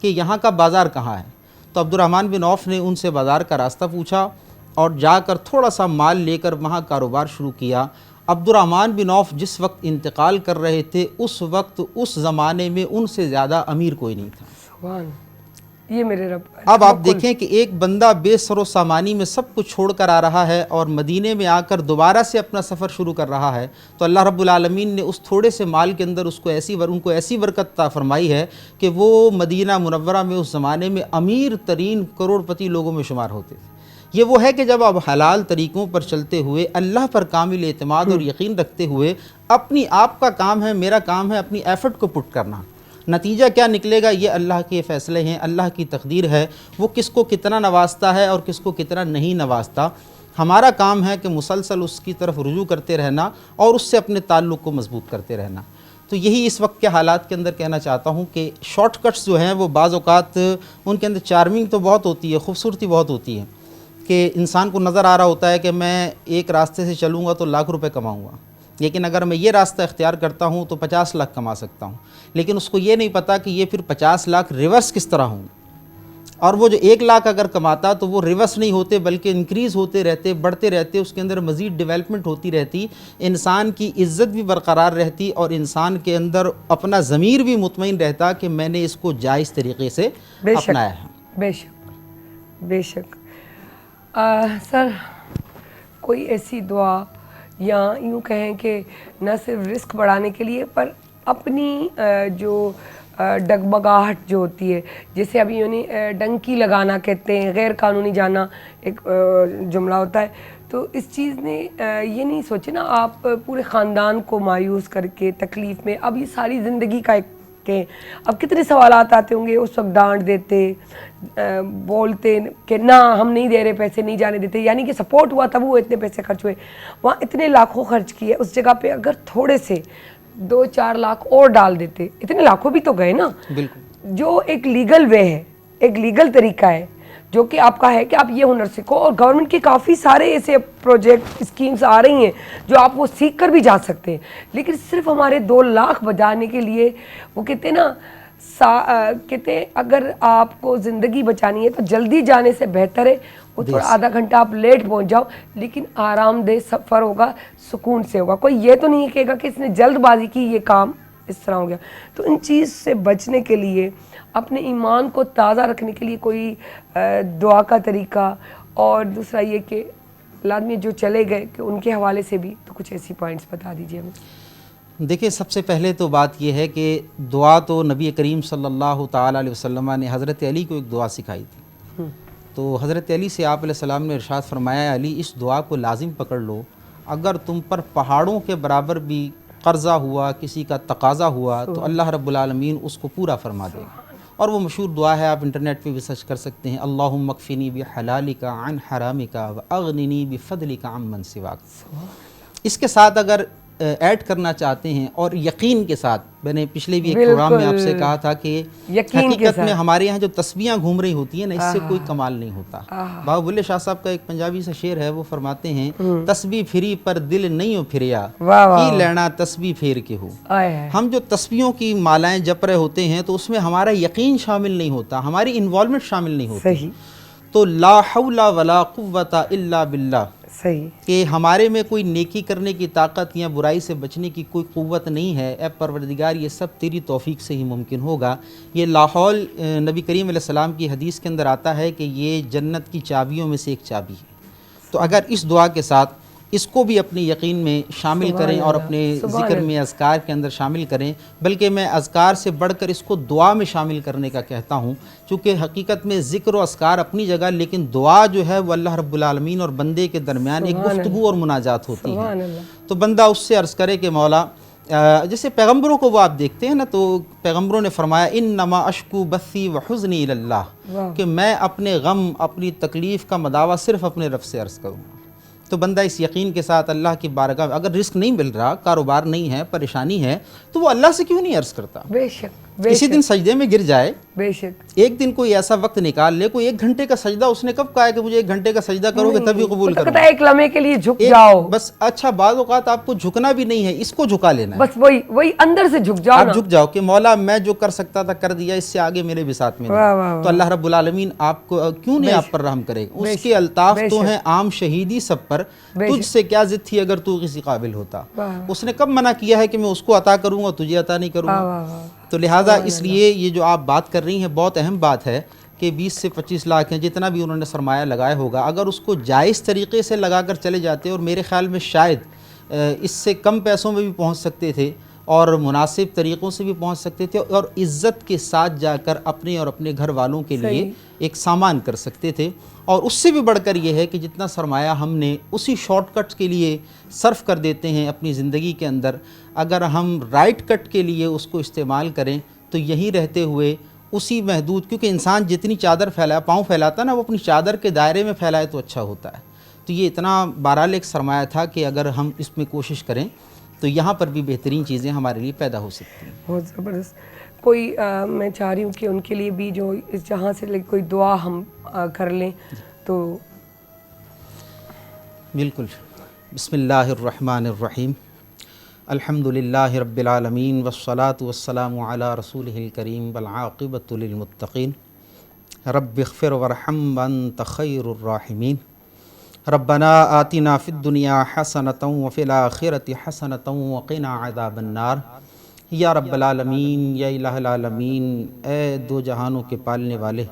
کہ یہاں کا بازار کہاں ہے۔ تو عبد الرحمن بن عوف نے ان سے بازار کا راستہ پوچھا اور جا کر تھوڑا سا مال لے کر وہاں کاروبار شروع کیا۔ عبد الرحمن بن عوف جس وقت انتقال کر رہے تھے اس وقت اس زمانے میں ان سے زیادہ امیر کوئی نہیں تھا۔ سبحان، یہ میرے رب۔ اب آپ دیکھیں کہ ایک بندہ بے سر و سامانی میں سب کچھ چھوڑ کر آ رہا ہے اور مدینے میں آ کر دوبارہ سے اپنا سفر شروع کر رہا ہے، تو اللہ رب العالمین نے اس تھوڑے سے مال کے اندر ان کو ایسی برکت عطا فرمائی ہے کہ وہ مدینہ منورہ میں اس زمانے میں امیر ترین کروڑ پتی لوگوں میں شمار ہوتے تھے۔ یہ وہ ہے کہ جب آپ حلال طریقوں پر چلتے ہوئے اللہ پر کامل اعتماد اور یقین رکھتے ہوئے اپنی آپ کا کام ہے، میرا کام ہے اپنی ایفرٹ کو پٹ کرنا، نتیجہ کیا نکلے گا یہ اللہ کے فیصلے ہیں، اللہ کی تقدیر ہے، وہ کس کو کتنا نوازتا ہے اور کس کو کتنا نہیں نوازتا۔ ہمارا کام ہے کہ مسلسل اس کی طرف رجوع کرتے رہنا اور اس سے اپنے تعلق کو مضبوط کرتے رہنا۔ تو یہی اس وقت کے حالات کے اندر کہنا چاہتا ہوں کہ شارٹ کٹس جو ہیں وہ بعض اوقات ان کے اندر چارمنگ تو بہت ہوتی ہے، خوبصورتی بہت ہوتی ہے کہ انسان کو نظر آ رہا ہوتا ہے کہ میں ایک راستے سے چلوں گا تو لاکھ روپے کماؤں گا، لیکن اگر میں یہ راستہ اختیار کرتا ہوں تو 50 لاکھ کما سکتا ہوں، لیکن اس کو یہ نہیں پتا کہ یہ پھر 50 لاکھ ریورس کس طرح ہوں۔ اور وہ جو 1 لاکھ اگر کماتا تو وہ ریورس نہیں ہوتے بلکہ انکریز ہوتے رہتے، بڑھتے رہتے، اس کے اندر مزید ڈیولپمنٹ ہوتی رہتی، انسان کی عزت بھی برقرار رہتی اور انسان کے اندر اپنا ضمیر بھی مطمئن رہتا کہ میں نے اس کو جائز طریقے سے اپنایا ہے۔ بے شک بے شک۔ سر کوئی ایسی دعا یا یوں کہیں کہ نہ صرف رزق بڑھانے کے لیے پر اپنی جو ڈگمگاہٹ جو ہوتی ہے، جیسے ابھی یعنی ڈنکی لگانا کہتے ہیں، غیر قانونی جانا ایک جملہ ہوتا ہے، تو اس چیز نے یہ نہیں سوچے نا آپ پورے خاندان کو مایوس کر کے تکلیف میں، اب یہ ساری زندگی کا ایک کہ اب کتنے سوالات آتے ہوں گے، اس وقت ڈانٹ دیتے، بولتے کہ نہ ہم نہیں دے رہے پیسے، نہیں جانے دیتے، یعنی کہ سپورٹ ہوا تب وہ اتنے پیسے خرچ ہوئے، وہاں اتنے لاکھوں خرچ کیے، اس جگہ پہ اگر تھوڑے سے 2-4 لاکھ اور ڈال دیتے، اتنے لاکھوں بھی تو گئے نا، بالکل، جو ایک لیگل وے ہے، ایک لیگل طریقہ ہے جو کہ آپ کا ہے کہ آپ یہ ہنر سیکھو، اور گورنمنٹ کے کافی سارے ایسے پروجیکٹ اسکیمز آ رہی ہیں جو آپ وہ سیکھ کر بھی جا سکتے ہیں، لیکن صرف ہمارے 2 لاکھ بچانے کے لیے وہ کہتے ہیں نا کہتے ہیں اگر آپ کو زندگی بچانی ہے تو جلدی جانے سے بہتر ہے وہ تھوڑا آدھا گھنٹہ آپ لیٹ پہنچ جاؤ، لیکن آرام دہ سفر ہوگا، سکون سے ہوگا، کوئی یہ تو نہیں کہے گا کہ اس نے جلد بازی کی یہ کام اس طرح ہو گیا۔ تو ان چیز سے بچنے کے لیے، اپنے ایمان کو تازہ رکھنے کے لیے کوئی دعا کا طریقہ، اور دوسرا یہ کہ لازمی جو چلے گئے کہ ان کے حوالے سے بھی تو کچھ ایسی پوائنٹس بتا دیجیے ہمیں۔ دیکھیں سب سے پہلے تو بات یہ ہے کہ دعا تو نبی کریم صلی اللہ تعالیٰ علیہ وسلم نے حضرت علی کو ایک دعا سکھائی تھی، تو حضرت علی سے آپ علیہ السلام نے ارشاد فرمایا، علی اس دعا کو لازم پکڑ لو، اگر تم پر پہاڑوں کے برابر بھی قرضہ ہوا، کسی کا تقاضا ہوا تو اللہ رب العالمین اس کو پورا فرما دے گا۔ اور وہ مشہور دعا ہے، آپ انٹرنیٹ پہ بھی سرچ کر سکتے ہیں، اللہم اکفنی بحلالک عن حرامک واغننی بفضلک عمن سواک۔ اس کے ساتھ اگر ایڈ کرنا چاہتے ہیں اور یقین کے ساتھ، میں نے پچھلے بھی ایک پروگرام میں آپ سے کہا تھا کہ حقیقت میں ہمارے یہاں جو تسبیحاں گھوم رہی ہوتی ہیں نا، اس سے کوئی کمال نہیں ہوتا۔ بابا بلے شاہ صاحب کا ایک پنجابی سے شعر ہے، وہ فرماتے ہیں، تسبیح پھری پر دل نہیں ہو پھریا، کی لینا تسبیح پھیر کے ہو۔ ہم جو تسبیحوں کی مالائیں جپ رہے ہوتے ہیں تو اس میں ہمارا یقین شامل نہیں ہوتا، ہماری انوالومنٹ شامل نہیں ہوتی، تو لا حول ولا قوت الا باللہ، کہ ہمارے میں کوئی نیکی کرنے کی طاقت یا برائی سے بچنے کی کوئی قوت نہیں ہے، اے پروردگار یہ سب تیری توفیق سے ہی ممکن ہوگا۔ یہ لا حول نبی کریم علیہ السلام کی حدیث کے اندر آتا ہے کہ یہ جنت کی چابیوں میں سے ایک چابی ہے، تو اگر اس دعا کے ساتھ اس کو بھی اپنے یقین میں شامل کریں اور اپنے ذکر میں اذکار کے اندر شامل کریں، بلکہ میں اذکار سے بڑھ کر اس کو دعا میں شامل کرنے کا کہتا ہوں، چونکہ حقیقت میں ذکر و اذکار اپنی جگہ، لیکن دعا جو ہے وہ اللہ رب العالمین اور بندے کے درمیان ایک گفتگو اور مناجات ہوتی ہے۔ تو بندہ اس سے عرض کرے کہ مولا، جیسے پیغمبروں کو وہ آپ دیکھتے ہیں نا، تو پیغمبروں نے فرمایا انما اشکو بثی وحزنی الی اللہ، کہ میں اپنے غم، اپنی تکلیف کا مداوع صرف اپنے رب سے عرض کروں گا۔ تو بندہ اس یقین کے ساتھ اللہ کی بارگاہ میں، اگر رزق نہیں مل رہا، کاروبار نہیں ہے، پریشانی ہے، تو وہ اللہ سے کیوں نہیں عرض کرتا؟ بے شک کسی دن سجدے میں گر جائے، بے شک ایک دن کوئی ایسا وقت نکال لے، کوئی 1 گھنٹے کا سجدہ، اس نے کب کہا ہے کہ مجھے 1 گھنٹے کا سجدہ کرو گے تبھی قبول کروں گا؟ ایک لمحے کے لیے جھک جاؤ بس، اچھا بعض اوقات آپ کو جھکنا بھی نہیں ہے، اس کو جھکا لینا ہے، بس وہی اندر سے جھک جاؤ، آپ جھک جاؤ کہ مولا میں جو کر سکتا تھا کر دیا، اس سے آگے میرے بساط میں نہیں۔ تو اللہ رب العالمین آپ کو کیوں نہیں آپ پر رحم کرے گا؟ اس کے الطاف تو ہیں عام شہیدی سب پر، تجھ سے کیا ضد تھی اگر تو کسی قابل ہوتا؟ اس نے کب منع کیا ہے کہ میں اس کو عطا کروں گا تجھے عطا نہیں کروں گا؟ تو لہٰذا اس لیے یہ جو آپ بات کر رہی ہیں بہت اہم بات ہے کہ 20 سے 25 لاکھ ہیں، جتنا بھی انہوں نے سرمایہ لگایا ہوگا، اگر اس کو جائز طریقے سے لگا کر چلے جاتے، اور میرے خیال میں شاید اس سے کم پیسوں میں بھی پہنچ سکتے تھے اور مناسب طریقوں سے بھی پہنچ سکتے تھے، اور عزت کے ساتھ جا کر اپنے اور اپنے گھر والوں کے لیے ایک سامان کر سکتے تھے۔ اور اس سے بھی بڑھ کر یہ ہے کہ جتنا سرمایہ ہم نے اسی شارٹ کٹ کے لیے صرف کر دیتے ہیں اپنی زندگی کے اندر، اگر ہم رائٹ کٹ کے لیے اس کو استعمال کریں تو یہیں رہتے ہوئے اسی محدود، کیونکہ انسان جتنی چادر پاؤں پھیلاتا نا، وہ اپنی چادر کے دائرے میں پھیلائے تو اچھا ہوتا ہے۔ تو یہ اتنا بہرحال ایک سرمایہ تھا کہ اگر ہم اس میں کوشش کریں تو یہاں پر بھی بہترین چیزیں ہمارے لیے پیدا ہو سکتی ہیں۔ بہت زبردست۔ کوئی میں چاہ رہی ہوں کہ ان کے لیے بھی جو اس جہاں سے کوئی دعا ہم کر لیں تو۔ بالکل، بسم اللہ الرحمن الرحیم، الحمد للہ رب العالمین والصلاة والسلام علی رسولہ الکریم والعاقبۃ للمتقین۔ رب اغفر ورحم وانت خیر الراحمین ربنا آتنا فی الدنیا حسنۃ وفی الآخرۃ حسنۃ وقنا عذاب النار۔ یا رب العالمین، یا الہ العالمین، اے دو جہانوں کے پالنے والے،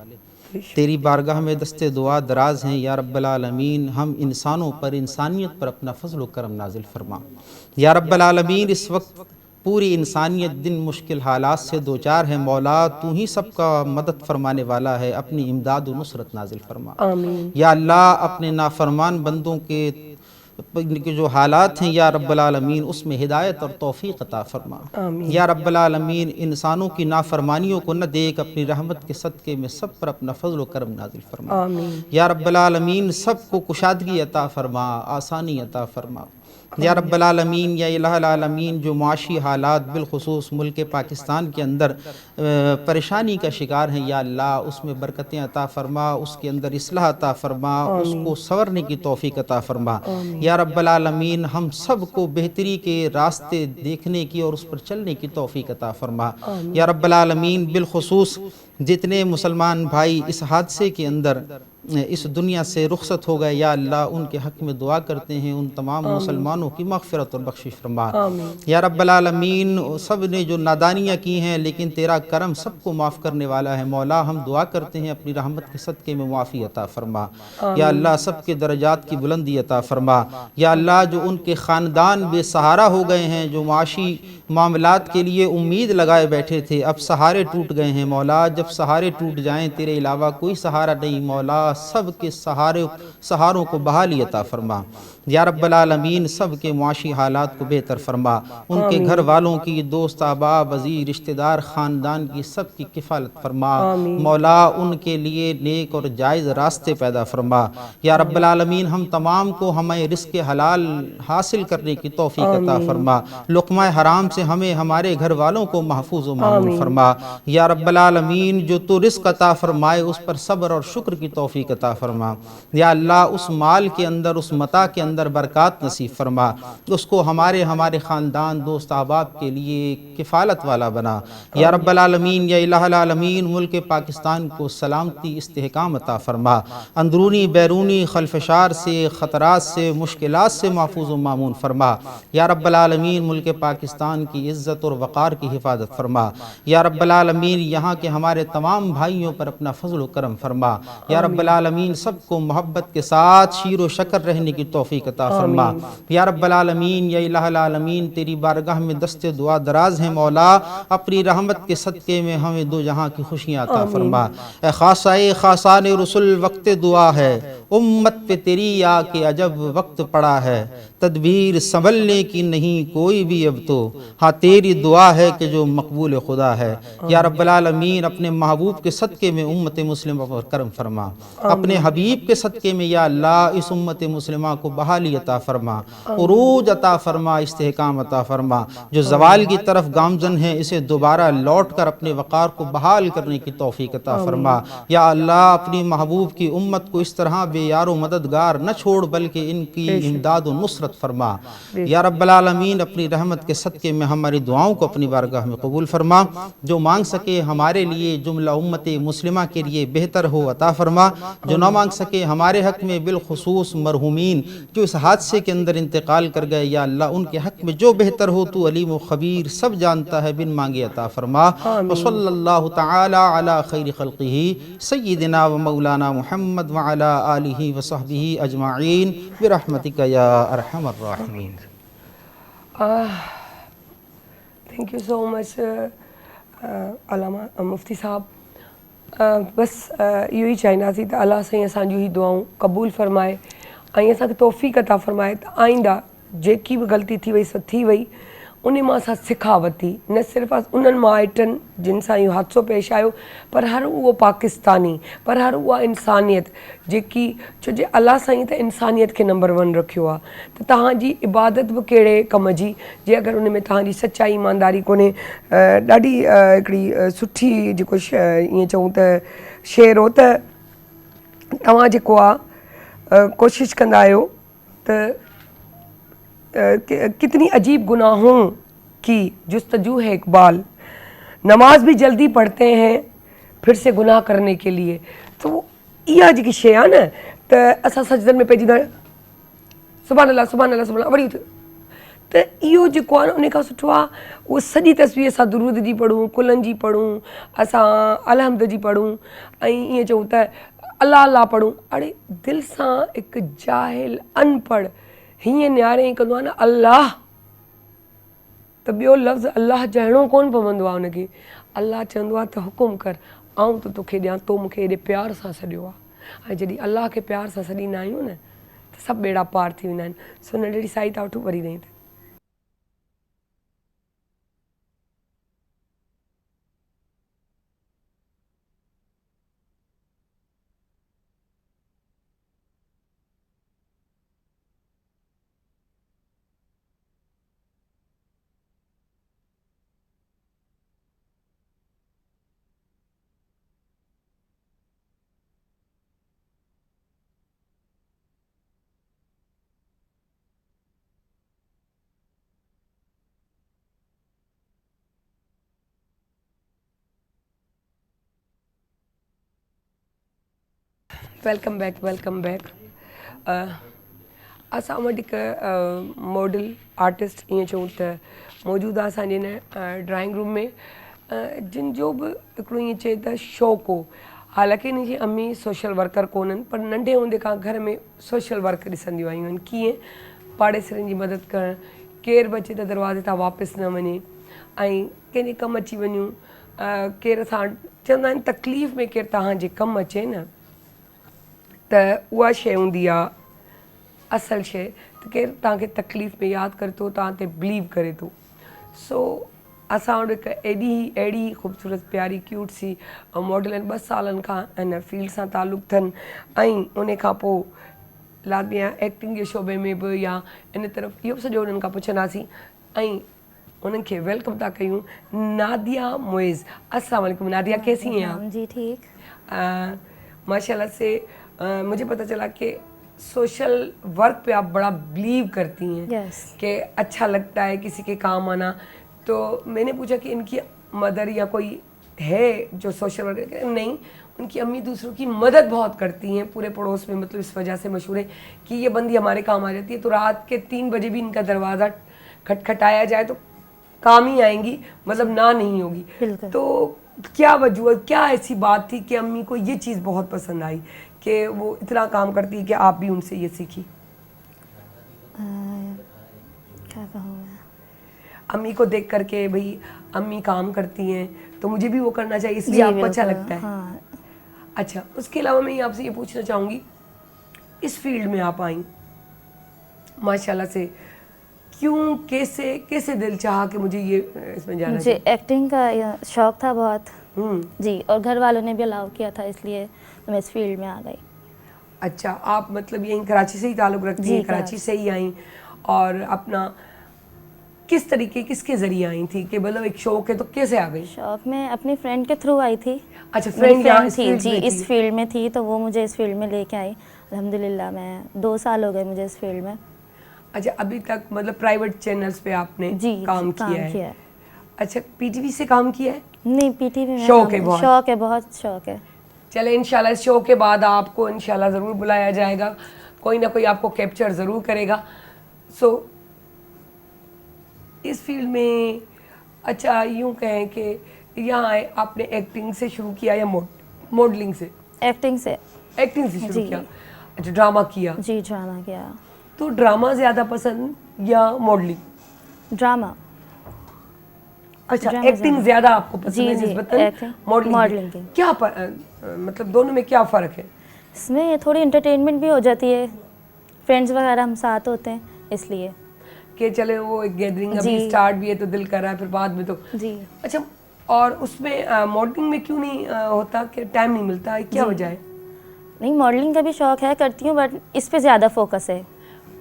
تیری بارگاہ میں دست دعا دراز ہیں۔ یا رب العالمین، ہم انسانوں پر، انسانیت پر اپنا فضل و کرم نازل فرما۔ یا رب العالمین، اس وقت پوری انسانیت دن مشکل حالات سے دوچار ہے، مولا تو ہی سب کا مدد فرمانے والا ہے، اپنی امداد و نصرت نازل فرما۔ آمین۔ یا اللہ، اپنے نافرمان بندوں کے جو حالات ہیں یا رب العالمین، اس میں ہدایت اور توفیق عطا فرما۔ آمین۔ یا رب العالمین، انسانوں کی نافرمانیوں کو نہ دیکھ، اپنی رحمت کے صدقے میں سب پر اپنا فضل و کرم نازل فرما۔ آمین۔ یا رب العالمین، سب کو کشادگی عطا فرما، آسانی عطا فرما۔ یا رب العالمین، یا الہ العالمین، جو معاشی حالات بالخصوص ملک پاکستان کے اندر پریشانی کا شکار ہیں، یا اللہ اس میں برکتیں عطا فرما، اس کے اندر اصلاح عطا فرما، اس کو سنورنے کی توفیق عطا فرما۔ یا رب العالمین، ہم سب کو بہتری کے راستے دیکھنے کی اور اس پر چلنے کی توفیق عطا فرما۔ یا رب العالمین، بالخصوص جتنے مسلمان بھائی اس حادثے کے اندر اس دنیا سے رخصت ہو گئے، یا اللہ ان کے حق میں دعا کرتے ہیں، ان تمام مسلمانوں کی مغفرت اور بخشش فرما۔ یا رب العالمین، سب نے جو نادانیاں کی ہیں لیکن تیرا کرم سب کو معاف کرنے والا ہے، مولا ہم دعا کرتے ہیں اپنی رحمت کے صدقے میں معافی عطا فرما۔ یا اللہ سب کے درجات کی بلندی عطا فرما۔ یا اللہ، جو ان کے خاندان بے سہارا ہو گئے ہیں، جو معاشی معاملات کے لیے امید لگائے بیٹھے تھے، اب سہارے ٹوٹ گئے ہیں، مولا جب سہارے ٹوٹ جائیں تیرے علاوہ کوئی سہارا نہیں، مولا سب کے سہاروں کو بحالی عطا فرما۔ یا رب العالمین، سب کے معاشی حالات کو بہتر فرما، ان کے گھر والوں کی، دوست احباب عزیز رشتہ دار خاندان کی سب کی کفالت فرما، مولا ان کے لیے نیک اور جائز راستے پیدا فرما۔ یا رب العالمین، ہم تمام کو ہمیں رزق حلال حاصل کرنے کی توفیق عطا فرما، لقمہ حرام سے ہمیں ہمارے گھر والوں کو محفوظ و مامون فرما۔ یا رب العالمین، جو تو رزق عطا فرمائے اس پر صبر اور شکر کی توفیق عطا فرما۔ یا اللہ، اس مال کے اندر، اس متاع کے اندر برکات نصیب فرما، اس کو ہمارے خاندان، دوست احباب کے لیے کفالت والا بنا۔ یا رب العالمین، یا الہ العالمین، ملک پاکستان کو سلامتی استحکام عطا فرما، اندرونی بیرونی خلفشار سے، خطرات سے، مشکلات سے محفوظ و مامون فرما۔ یا رب العالمین، ملک پاکستان کی عزت اور وقار کی حفاظت فرما۔ یا رب العالمین، یہاں کے ہمارے تمام بھائیوں پر اپنا فضل و کرم فرما۔ یا رب العالمین، سب کو محبت کے ساتھ شیر و شکر رہنے کی توفیق عطا فرما۔ یا رب العالمین، یا الہ العالمین، تیری بارگاہ میں دست دعا دراز ہیں، مولا اپنی رحمت کے صدقے میں ہمیں دو جہاں کی خوشیاں عطا فرما۔ اے خاصائے خاصان رسول، وقت دعا ہے، امت پہ تیری آ کے عجب وقت پڑا ہے، تدبیر سنبھلنے کی نہیں کوئی بھی اب تو، ہاں تیری دعا ہے کہ جو مقبول خدا ہے۔ یا رب العالمین، اپنے محبوب کے صدقے میں امت مسلمہ پر کرم فرما، اپنے حبیب کے صدقے میں یا اللہ اس امت مسلمہ کو بحالی عطا فرما، عروج عطا فرما، استحکام عطا فرما۔ جو زوال کی طرف گامزن ہے، اسے دوبارہ لوٹ کر اپنے وقار کو بحال کرنے کی توفیق عطا فرما۔ یا اللہ، اپنی محبوب کی امت کو اس طرح بے یار و مددگار نہ چھوڑ، بلکہ ان کی امداد و نصرت فرما۔ یا رب العالمین، اپنی رحمت کے صدقے میں ہماری دعاؤں کو اپنی بارگاہ میں قبول فرما، جو مانگ سکے ہمارے لیے، جملہ امت مسلمہ کے لیے بہتر ہو عطا فرما، جو نہ مانگ سکے ہمارے حق میں، بالخصوص مرحومین جو اس حادثے کے اندر انتقال کر گئے، یا اللہ ان کے حق میں جو بہتر ہو تو علیم و خبیر سب جانتا ہے، بن مانگے عطا فرما۔ وصلی اللہ تعالی علی خیر خلقہ سیدنا و مولانا محمد وعلی آلہ وصحبہ اجمعین برحمتک یا ارحم الراحمین۔ تھینک یو سو مچ علامہ مفتی صاحب۔ بس इहो ई चाहींदासीं त अलाह साईं असांजूं ही दुआऊं क़बूल फ़रमाए ऐं असांखे तौफ़ीक़ अता फ़रमाए त आईंदा जेकी बि ग़लती थी वई सो थी वई, उन मां असां सिखा वरिती, न सिर्फ़ु उन्हनि माइटनि जिन सां इहो हादिसो पेश आयो, पर हर उहो पाकिस्तानी, पर हर उहा इंसानियत जेकी, छो जे अलाह साईं त इंसानियत खे नंबर 1 रखियो आहे, त तव्हांजी इबादत बि कहिड़े कम जी, जे अगरि उन में तव्हांजी सचाई ईमानदारी कोन्हे। ॾाढी हिकिड़ी सुठी जेको ईअं चऊं त शेर हो त तव्हां जेको आहे कोशिशि कंदा आहियो त कितनी अजीब गुनाहों की जुस्तजू है इकबाल, नमाज भी जल्दी पढ़ते हैं फिर से गुनाह करने के लिए। तो इहा जेकी शइ आहे न त असां सजदनि में पइजी था सुभान अल्लाह सुभान अल्लाह सुभान अल्लाह, वरी त इहो जेको आहे न उन खां सुठो आहे उहो सॼी तस्वीर असां दुरूद जी पढ़ूं, कुलनि जी पढ़ूं, असां अलहम्द जी पढ़ूं ऐं ईअं चऊं त अल्लाह अल्लाह पढ़ूं। अड़े दिलि सां हिकु जाहिल अनपढ़ हीअं नियारे कंदो आहे न अल्लाह, त ॿियो लफ़्ज़ अल्लाह चइणो कोन पवंदो आहे हुनखे। अल्लाह चवंदो आहे त हुकुम कर, आऊं त तोखे ॾियां, तो मूंखे एॾे प्यार सां सॾियो आहे। ऐं जॾहिं अल्लाह खे प्यार सां सॾींदा आहियूं न त सभु ॿेड़ा पार थी वेंदा आहिनि। सो नंढड़ी साई था वठूं वरी रही वेलकम बैक। असां वटि हिकु मॉडल आर्टिस्ट ईअं चऊं त मौजूदु आहे असांजे हिन ड्राइंग रूम में, जिन जो बि हिकिड़ो ईअं चए त शौक़ु हो। हालांकि हिन जी अम्मी सोशल वर्कर कोन्हनि, पर नंढे हूंदे खां घर में सोशल वर्क ॾिसंदियूं आयूं आहिनि। कीअं पाड़ेसरनि जी मदद करणु, केर बि अचे त दरवाज़े तां वापसि न वञे ऐं कंहिंजे कमु अची वञूं, केर असां चवंदा आहिनि तकलीफ़ में केरु तव्हांजे कमु अचे न त उहा शइ हूंदी आहे असल शइ, त केरु तव्हांखे तकलीफ़ में यादि करे थो, तव्हां ते बिलीव करे थो। सो असां वटि हिकु अहिड़ी ख़ूबसूरत प्यारी क्यूट सी मॉडल आहिनि, 2 सालनि खां हिन फील्ड सां तालुक़ु अथनि ऐं उन खां पोइ लाज़मी आहे एक्टिंग जे शोबे में बि या इन तरफ़ इहो बि सॼो उन्हनि खां पुछंदासीं। ऐं उन्हनि खे वेलकम था कयूं नादिया मुइज़। अस्सलाम वालेकुम नादिया, कैसी हैं आप? जी ठीक। माशाल्लाह से मुझे पता चला कि सोशल वर्क पे आप बड़ा बिलीव करती हैं Yes. कि अच्छा लगता है किसी के काम आना। तो मैंने पूछा कि इनकी मदर या कोई है जो सोशल वर्कर? नहीं, उनकी अम्मी दूसरों की मदद बहुत करती हैं पूरे पड़ोस में, मतलब इस वजह से मशहूर है कि ये बंदी हमारे काम आ जाती है। तो रात के 3 बजे भी इनका दरवाज़ा खटखटाया जाए तो काम ही आएंगी, मतलब ना नहीं होगी। बिल्कुल। तो क्या वजूह, क्या ऐसी बात थी कि अम्मी को ये चीज़ बहुत पसंद आई कि वो इतना काम करती है कि आप भी उनसे ये सीखी? क्या कहूँ मैं? अम्मी को देख करके भाई अम्मी काम करती हैं तो मुझे भी वो करना चाहिए, इसलिए जी, आपको अच्छा बिल्कुल, लगता है। हाँ। अच्छा, उसके अलावा मैं आपसे ये पूछना चाहूँगी, इस फील्ड में आप आई माशाल्लाह से, क्यों, कैसे कैसे दिल चाहा कि मुझे ये इसमें जाना मुझे चाहिए? एक्टिंग का शौक था बहुत। जी, और घर वालों ने भी अलाउ किया था, इसलिए मैं इस फील्ड में आ गई। अच्छा, आप मतलब यहीं कराची से ही ताल्लुक़ रखती जी, हैं, कराची से ही आई और अपना किस तरीके, किसके ज़रिए आई थी कि मतलब एक शौक है तो कैसे आ गई? शौक में अपनी फ्रेंड के थ्रू आई थी। अच्छा, मेरी फ्रेंड यहाँ फ्रेंड इस थी फील्ड जी, में इस थी। फील्ड में थी तो वो मुझे इस फील्ड में लेके आई। अल्हम्दुलिल्लाह मैं 2 साल हो गए मुझे इस फील्ड में। अच्छा, अभी तक मतलब प्राइवेट चैनल्स पे आपने जी, काम काम किया किया है? है। अच्छा, पीटीवी से काम किया है? नहीं, पीटीवी में शौक है बहुत? शौक है, बहुत शौक है। चले इंशाल्लाह इस शो के बाद आपको इंशाल्लाह ज़रूर बुलाया जाएगा, कोई ना कोई आपको कैप्चर ज़रूर करेगा। सो इस फील्ड में अच्छा यूँ कहें कि यहाँ आए आपने एक्टिंग से शुरू किया या मॉडलिंग से? एक्टिंग से। एक्टिंग से शुरू जी। किया। अच्छा, ड्रामा किया। जी, ड्रामा किया। तो ड्रामा ज़्यादा पसंद या मॉडलिंग? ड्रामा। अच्छा, ड्रामा एक्टिंग ज़्यादा आपको पसंद जी, है जी, निस्बतन एक्टिंग, मॉडलिंग मॉडलिंग की? की। क्या मतलब दोनों में क्या फ़र्क है? इसमें थोड़ी एंटरटेनमेंट भी हो जाती है, फ्रेंड्स वगैरह हम साथ होते हैं इसलिए। कि चले वो एक गैदरिंग अभी जी। स्टार्ट भी है तो दिल कर रहा है, फिर बाद में तो जी। अच्छा। और उसमें मॉडलिंग में क्यों नहीं होता कि टाइम नहीं मिलता है, क्या जी। वजह है? नहीं, मॉडलिंग का भी शौक है, करती हूँ, बट इस पे ज़्यादा फोकस है,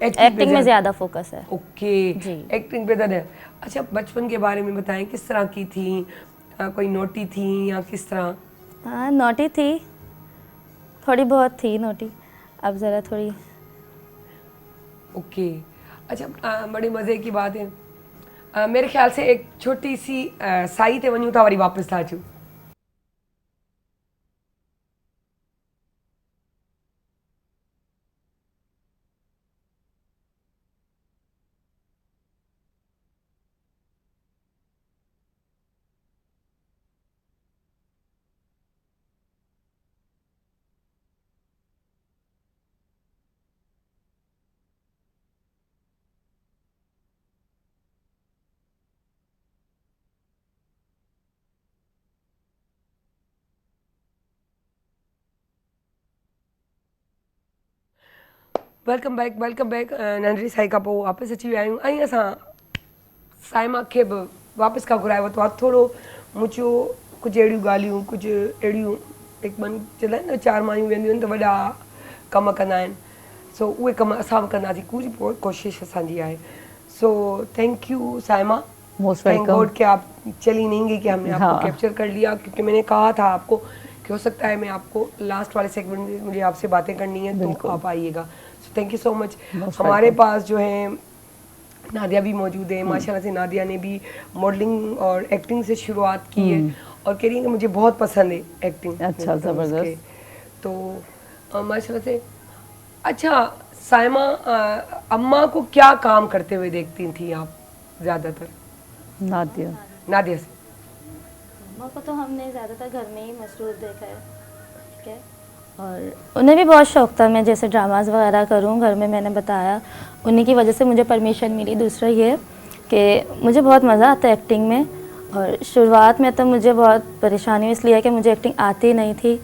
एक्टिंग में ज़्यादा फोकस है। ओके, जी। एक्टिंग पे ज़्यादा है। अच्छा, बचपन के बारे में बताएं, किस तरह की थी? कोई नोटी थी या किस तरह? हाँ, नोटी थी, थोड़ी बहुत थी नोटी, अब ज़रा थोड़ी। ओके। अच्छा, बड़ी मज़े की बात है। मेरे ख्याल से एक छोटी सी साई ते वञूं था वरी वापस था अचूं। वेलकम बैक नंढड़ी साई खां पोइ वापसि अची विया आहियूं ऐं असां साइमा खे बि वापसि खां घुराए वरितो आहे. थोरो मूं चयो कुझु अहिड़ियूं ॻाल्हियूं, कुझु अहिड़ियूं हिकु मन चवंदा आहिनि न 4 मायूं वेंदियूं आहिनि त वॾा कम कंदा आहिनि. सो उहे कम असां बि कंदासीं, पूरी कोशिशि असांजी आहे. So thank you Saima, thank God कि आप चली नहीं गई, कि हमने आपको कैप्चर कर लिया, क्योंकि मैंने कहा था आपको कि हो सकता है मैं आपको लास्ट वाले सेगमेंट में मुझे आपसे बातें करनी है तो आप आइएगा. So thank you so much. हमारे पास जो है नादिया भी मौजूद है. माशाल्लाह से नादिया ने भी मॉडलिंग और एक्टिंग से शुरुआत की है और कह रही है कि मुझे बहुत पसंद है एक्टिंग. अच्छा, ज़बरदस्त. तो माशाल्लाह से. अच्छा साइमा, अम्मा को क्या काम करते हुए देखती थी आप ज़्यादातर? नादिया से. अम्मा को तो हमने ज़्यादातर घर में ही मसरूफ़ देखा है, ठीक है. और उन्हें भी बहुत शौक़ था मैं जैसे ड्रामाज़ वगैरह करूं घर में. मैंने बताया उन्हीं की वजह से मुझे परमिशन मिली. दूसरा ये कि मुझे बहुत मज़ा आता है एक्टिंग में. और शुरुआत में तो मुझे बहुत परेशानी हुई, इसलिए कि मुझे एक्टिंग आती नहीं थी.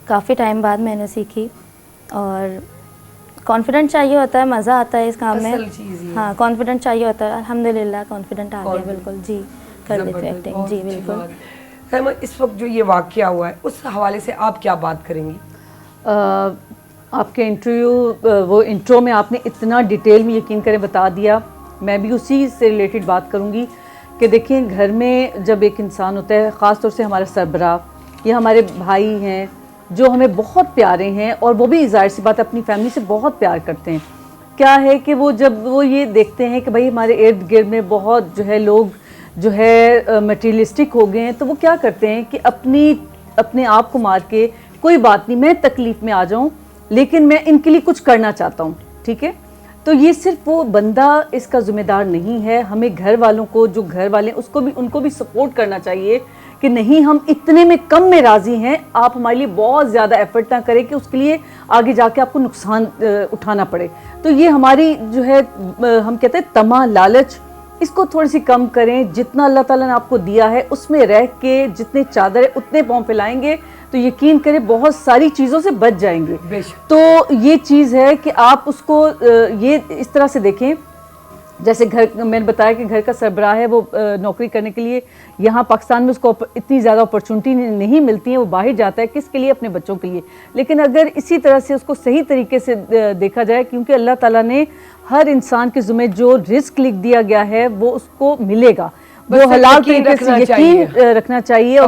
काफ़ी टाइम बाद मैंने सीखी. और कॉन्फिडेंट चाहिए होता है, मज़ा आता है इस काम में. हाँ, कॉन्फिडेंट चाहिए होता है. अल्हम्दुलिल्लाह कॉन्फिडेंट आ गया बिल्कुल. जी, कर लेते एक्टिंग. जी बिल्कुल. साइमा, इस वक्त जो ये वाक़या हुआ है उस हवाले से आप क्या बात करेंगी? आपके इंटरव्यू वो इंट्रो में आपने इतना डिटेल में यकीन करें बता दिया. मैं भी उसी से रिलेटेड बात करूंगी कि देखिए घर में जब एक इंसान होता है, ख़ास तौर से हमारा सरबराह या हमारे भाई हैं जो हमें बहुत प्यारे हैं और वो भी ज़ाहिर सी बात अपनी फैमिली से बहुत प्यार करते हैं. क्या है कि वो जब वो ये देखते हैं कि भाई हमारे इर्द गिर्द में बहुत जो है लोग जो है मटीरियलिस्टिक हो गए हैं, तो वो क्या करते हैं कि अपने आप को मार के कोई बात नहीं, मैं तकलीफ़ में आ जाऊं लेकिन मैं इनके लिए कुछ करना चाहता हूं. ठीक है, तो ये सिर्फ वो बंदा इसका ज़िम्मेदार नहीं है. हमें घर वालों को, जो घर वाले उसको भी, उनको भी सपोर्ट करना चाहिए कि नहीं हम इतने में कम में राज़ी हैं, आप हमारे लिए बहुत ज़्यादा एफर्ट ना करें कि उसके लिए आगे जाके आपको नुकसान उठाना पड़े. तो ये हमारी जो है हम कहते हैं तमा, लालच, इसको थोड़ी सी कम करें. जितना अल्लाह ताला ने आपको दिया है उसमें रह के जितने चादर है उतने पाँव फैलाएंगे तो यकीन करें बहुत सारी चीज़ों से बच जाएंगे. तो ये चीज़ है कि आप उसको ये इस तरह से देखें. जैसे घर, मैंने बताया कि घर का सरबराह है, वो नौकरी करने के लिए यहाँ पाकिस्तान में उसको इतनी ज़्यादा अपॉर्चुनिटी नहीं मिलती है, वो बाहर जाता है किसके लिए, अपने बच्चों के लिए. लेकिन अगर इसी तरह से उसको सही तरीके से देखा जाए, क्योंकि अल्लाह ताला ने हर इंसान के ज़िम्मे जो रिस्क लिख दिया गया है वो उसको मिलेगा. वो हलाल तरीके से यकीन रखना चाहिए,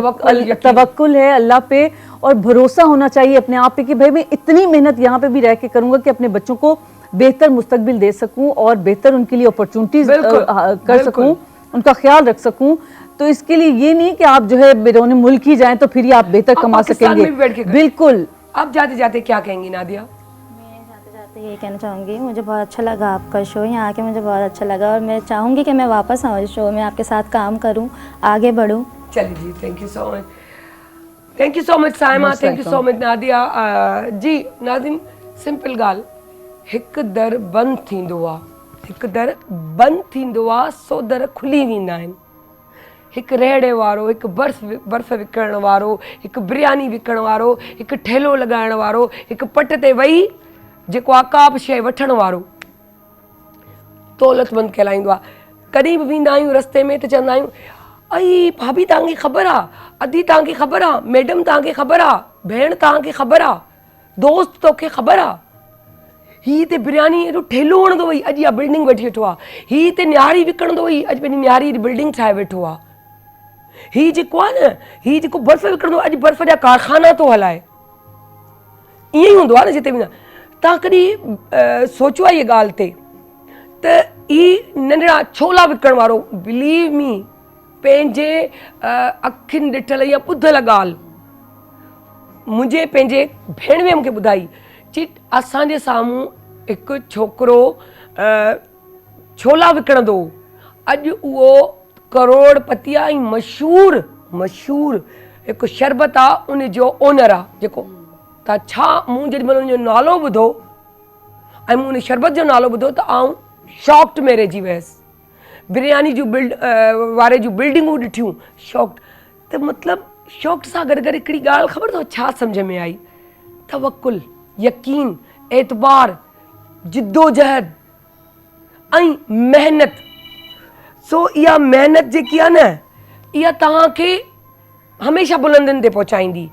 तवक्कुल है अल्लाह पे और भरोसा होना चाहिए अपने आप पे कि भाई मैं इतनी मेहनत यहाँ पे भी रह के करूँगा कि अपने बच्चों को बेहतर मुस्तकबिल दे सकूं और बेहतर उनके लिए अपॉर्चुनिटीज कर सकूं, उनका ख्याल रख सकूं. तो इसके लिए ये नहीं कि आप जो है बैरून मुल्क ही जाएं तो फिर ही आप बेहतर कमा सकेंगे. बिल्कुल. आप जाते जाते क्या कहेंगी नादिया? मैं जाते जाते ये कहना चाहूँगी, मुझे बहुत अच्छा लगा आपका शो. यहाँ आके मुझे बहुत अच्छा लगा और मैं चाहूँगी कि मैं वापस आऊँ इस शो में, आपके साथ काम करूँ, आगे बढ़ूँ. चलिए जी, thank you so much. Thank you so much Saima, thank you so much Nadia. जी नाज़रीन, सिंपल ॻाल्हि, हिकु दर बंदि थींदो आहे, हिकु दर बंदि थींदो आहे, 100 दर खुली वेंदा आहिनि. हिकु रेहड़े वारो, हिकु बर्फ़ विकिणण वारो, हिकु बिरयानी विकिणण वारो, हिकु ठेलो लॻाइण वारो, हिकु पट ते वेही जेको आहे का बि शइ वठण वारो दौलतमंद कहलाईंदो आहे. कॾहिं बि वेंदा आहियूं रस्ते में त चवंदा आहियूं, अई भाभी तव्हांखे ख़बर आहे, अदी तव्हांखे ख़बर आहे, मैडम तव्हांखे ख़बर आहे, भेण तव्हांखे ख़बर आहे, दोस्त तोखे ख़बर आहे, ही ते बिरयानी एॾो ठेलो हणंदो वई, अॼु इहा बिल्डिंग वठी वेठो आहे, ही ते न्यारी विकिणंदो वई, अॼु पंहिंजी न्यारी जी बिल्डिंग ठाहे वेठो आहे, ही जेको आहे न, ही जेको बर्फ़ विकिणंदो अॼु बर्फ़ जा कारखाना थो हलाए. ईअं ई हूंदो आहे न जिते वेंदा. तव्हां कॾहिं सोचियो आहे इहा ॻाल्हि ते त ही नंढड़ा छोला विकिणण वारो, बिलीव मी, पंहिंजे अखियुनि ॾिठल या ॿुधल ॻाल्हि मुंहिंजे पंहिंजे भेणवे मूंखे ॿुधाई, चई असांजे साम्हूं हिकु छोकिरो छोला विकिणंदो, अॼु उहो करोड़पति आहे ऐं मशहूरु हिकु शरबत आहे उन जो ओनर आहे. जेको तव्हां छा, मूं जेॾीमहिल उनजो नालो ॿुधो ऐं मूं उन शरबत जो नालो ॿुधो त आउं शॉक्ड में रहिजी वियसि. बिरयानी जूं वारे जूं बिल्डिंगूं ॾिठियूं, शॉक्ड. त मतिलबु शॉक्ड सां गॾु गॾु हिकिड़ी ॻाल्हि ख़बर अथव छा सम्झ में आई? तवक्कुल, यकीन, एतबार, जिद्दोजहद ऐं महिनत। सो इहा महिनत जेकी आहे न, इहा तव्हांखे हमेशह बुलंदियुनि ते पहुचाईंदी,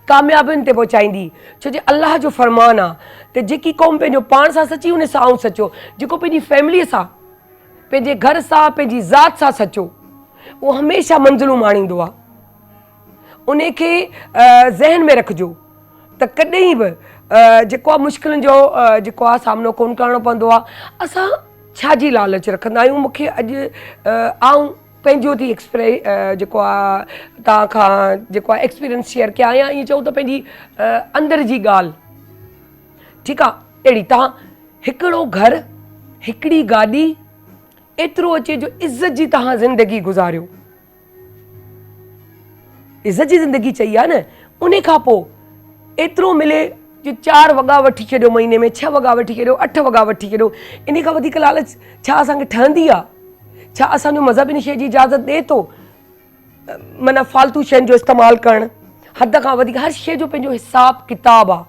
कामयाबियुनि ते पहुचाईंदी। छो जो अलाह जो फरमान आहे त जेकी क़ौम पंहिंजो पाण सां सची, उन सां आऊं सचो। जेको पंहिंजी फैमिलीअ सां, पंहिंजे घर सां, पंहिंजी ज़ात सां सचो, उहो हमेशह मंज़िलूं माणींदो आहे। उन खे ज़हन में रखिजो त कॾहिं बि जेको आहे मुश्किलुनि जो जेको आहे सामनो कोन करिणो पवंदो आहे। असां छाजी लालच रखंदा आहियूं? मूंखे अॼु आऊं पंहिंजो थी जेको आहे तव्हां खां जेको आहे एक्सपीरियंस शेयर कयां, या ईअं चऊं त पंहिंजी अंदरि जी ॻाल्हि। ठीकु आहे, अहिड़ी तव्हां हिकिड़ो घरु, हिकिड़ी गाॾी, एतिरो अचे जो इज़त जी तव्हां ज़िंदगी गुज़ारियो। इज़त जी ज़िंदगी चई आहे न। उन खां पोइ एतिरो मिले जो 4 वॻा वठी छॾियो महीने में, 6 वॻा वठी छॾियो, 8 वॻा वठी छॾियो। इन खां वधीक लालच छा असांखे ठहंदी आहे? छा असांजो मज़हब इन शइ जी इजाज़त ॾिए थो? माना फालतू शयुनि जो इस्तेमालु करणु, हद खां वधीक हर शइ जो पंहिंजो हिसाबु किताबु आहे।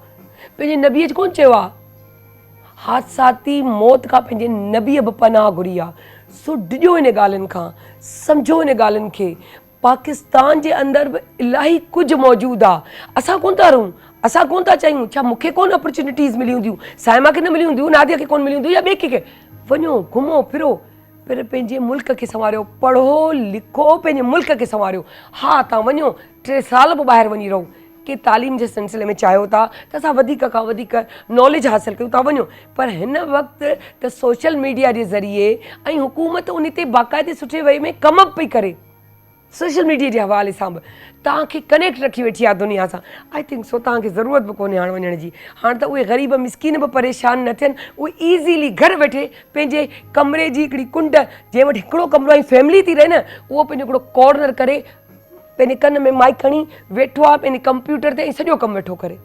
पंहिंजे नबीअ कोन चयो आहे हादसाती मौत खां पंहिंजे नबीअ बि पनाह घुरी आहे। सो डिॼो इन ॻाल्हियुनि खां, सम्झो इन ॻाल्हियुनि खे। पाकिस्तान जे अंदरि बि इलाही कुझु मौजूदु आहे। असां कोन था रहूं, असां कोन था चाहियूं। छा मूंखे कोन अपॉर्चुनिटीज़ मिली हूंदियूं, साइमा खे न मिली हूंदियूं, नादिया खे कोन मिली हूंदियूं, या ॿिए कंहिंखे? वञो, घुमो फिरो, पर पंहिंजे मुल्क खे संवारियो, पढ़ो लिखो, पंहिंजे मुल्क खे संवारियो। हा, तव्हां वञो 3 साल बि ॿाहिरि वञी रहो, के तालीम जे सिलसिले में चाहियो था त असां वधीक खां वधीक नॉलेज हासिलु कयूं था, वञो। पर हिन वक़्तु त सोशल मीडिया जे ज़रिए ऐं हुकूमत उन ते बाक़ाइदे सुठे वे में कम बि पई करे, सोशल मीडिया जे हवाले सां बि तव्हांखे कनेक्ट रखी वेठी आहे दुनिया सां। आई थिंक सो तव्हांखे ज़रूरत बि कोन्हे हाणे वञण जी। हाणे त उहे ग़रीब मिसकीन बि परेशान न थियनि, उहे ईज़ीली घरु वेठे पंहिंजे कमरे जी हिकिड़ी कुंड, जंहिं वटि हिकिड़ो कमरो ऐं फैमिली थी रहे न, उहो पंहिंजो हिकिड़ो कॉर्नर करे, पंहिंजे कन में माइक खणी वेठो आहे पंहिंजे कंप्यूटर ते, ऐं सॼो कमु वेठो करे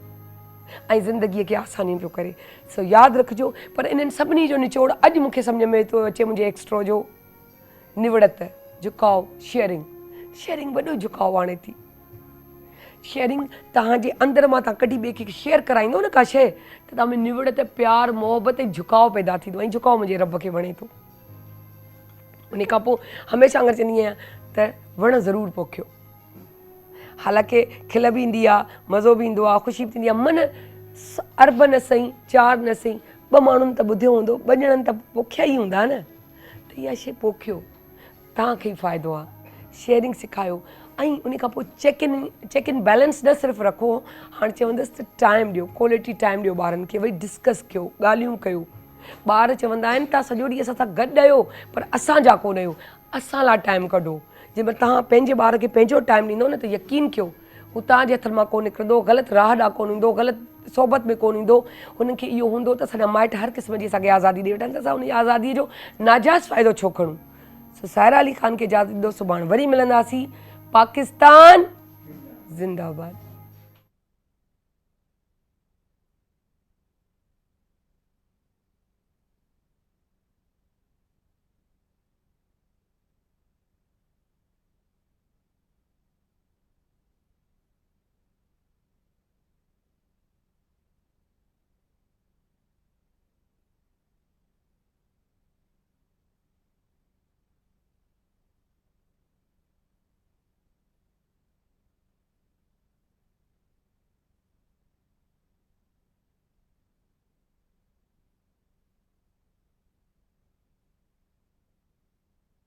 ऐं ज़िंदगीअ खे आसानी पियो करे। सो यादि रखिजो। पर इन्हनि सभिनी जो निचोड़ अॼु मूंखे सम्झ में थो अचे मुंहिंजे एक्स्ट्रो जो निवड़त, झुकाव, शेयरिंग। शेयरिंग वॾो झुकाव आणे थी। शेयरिंग तव्हांजे अंदरि मां तव्हां कॾहिं ॿिए खे शेयर कराईंदो न का शइ, त तव्हां में निवड़त, प्यार, मोहबत ऐं झुकाव पैदा थींदो। ऐं झुकाव मुंहिंजे रब खे वणे थो। उन खां पोइ हमेशह अगरि चवंदी आहियां त वण ज़रूरु पोखियो। हालांकि खिल बि ईंदी आहे, मज़ो बि ईंदो आहे, ख़ुशी बि थींदी आहे। मन अरब न सही, 4 न सही, 2 माण्हुनि त ॿुधियो हूंदो, 2 ॼणनि त पोखिया ई हूंदा न। त इहा शइ पोखियो, तव्हांखे ई फ़ाइदो आहे। शेयरिंग सेखारियो ऐं उन खां पोइ चेक इन बैलेंस न सिर्फ़ु रखो, हाणे चवंदसि त टाइम ॾियो, क्वालिटी टाइम ॾियो ॿारनि खे। वरी डिस्कस कयो, ॻाल्हियूं कयो। ॿार चवंदा आहिनि तव्हां सॼो ॾींहुं असां सां गॾु आहियो, पर असांजा कोन आहियो। असां लाइ टाइम कढो। जंहिंमहिल तव्हां पंहिंजे ॿार खे पंहिंजो टाइम ॾींदो न, त यकीन कयो हू तव्हांजे हथनि मां कोन निकिरंदो, ग़लति राह ॾांहुं कोन ईंदो, ग़लति सोबत में कोन ईंदो। हुननि खे इहो हूंदो त असांजा माइट हर क़िस्म जी असांखे आज़ादी ॾेई वेठा आहिनि, त असां उन आज़ादीअ जो नाजाइज़ फ़ाइदो छो खणूं। सो सायरा अली ख़ान खे इजाज़त ॾियो। सुभाणे वरी मिलंदासीं। पाकिस्तान ज़िंदाबाद।